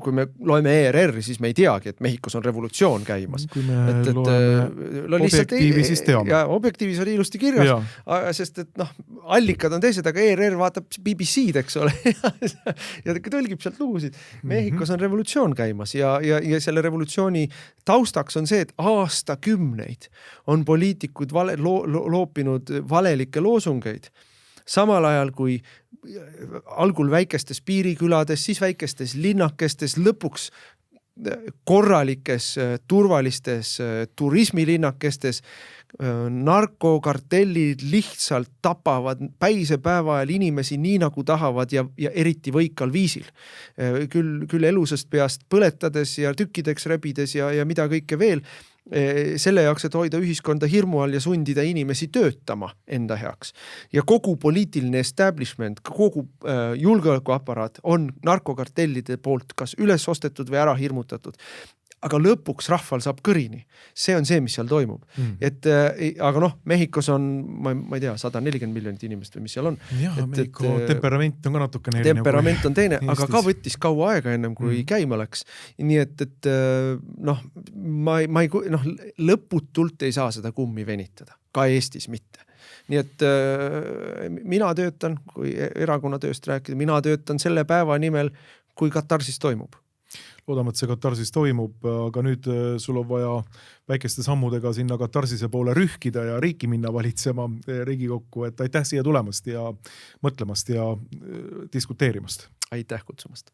kui me loeme ERR-i, siis me ei teagi, et Mehhikos on revolutsioon käimas. Kui me loeme objektiivi, siis teame. Ja objektiivis oli ilusti kirjas, sest et allikad on teised, aga ERR vaatab BBC-d, eks ole, ja tõlgib sealt lugusid. Mehhikos on revolutsioon käimas ja selle revolutsiooni taustaks on see, et aastakümneid on poliitikud loopinud valelikke loosungeid. Samal ajal kui algul väikestes piirikülades, siis väikestes linnakestes, lõpuks korralikes turvalistes turismilinnakestes narkokartellid lihtsalt tapavad päisepäeva ajal inimesi nii nagu tahavad ja eriti võikal viisil. Küll elusast peast põletades ja tükkideks rebides ja mida kõike veel. Selle jaoks, et hoida ühiskonda hirmu all ja sundida inimesi töötama enda heaks. Ja kogu poliitiline establishment, kogu julgeolekuaparaat on narkokartellide poolt kas üles ostetud või ära hirmutatud. Aga lõpuks rahval saab kõrini. See on see, mis seal toimub. Aga Mehhikos on, ma ei tea, 140 miljonit inimest või mis seal on. Jah, Mehhiko temperament on ka natukene temperament on teine, aga ka võttis kaua aega ennem, kui käima läks. Nii et lõputult ei saa seda kummi venitada. Ka Eestis mitte. Nii et mina töötan, kui erakonnatööst rääkida, mina töötan selle päeva nimel, kui katarsis toimub. Loodame, et see katarsis toimub, aga nüüd sul on vaja väikeste sammudega sinna katarsise poole rühkida ja riiki minna valitsema Riigikokku, et aitäh siia tulemast ja mõtlemast ja diskuteerimast. Aitäh kutsumast.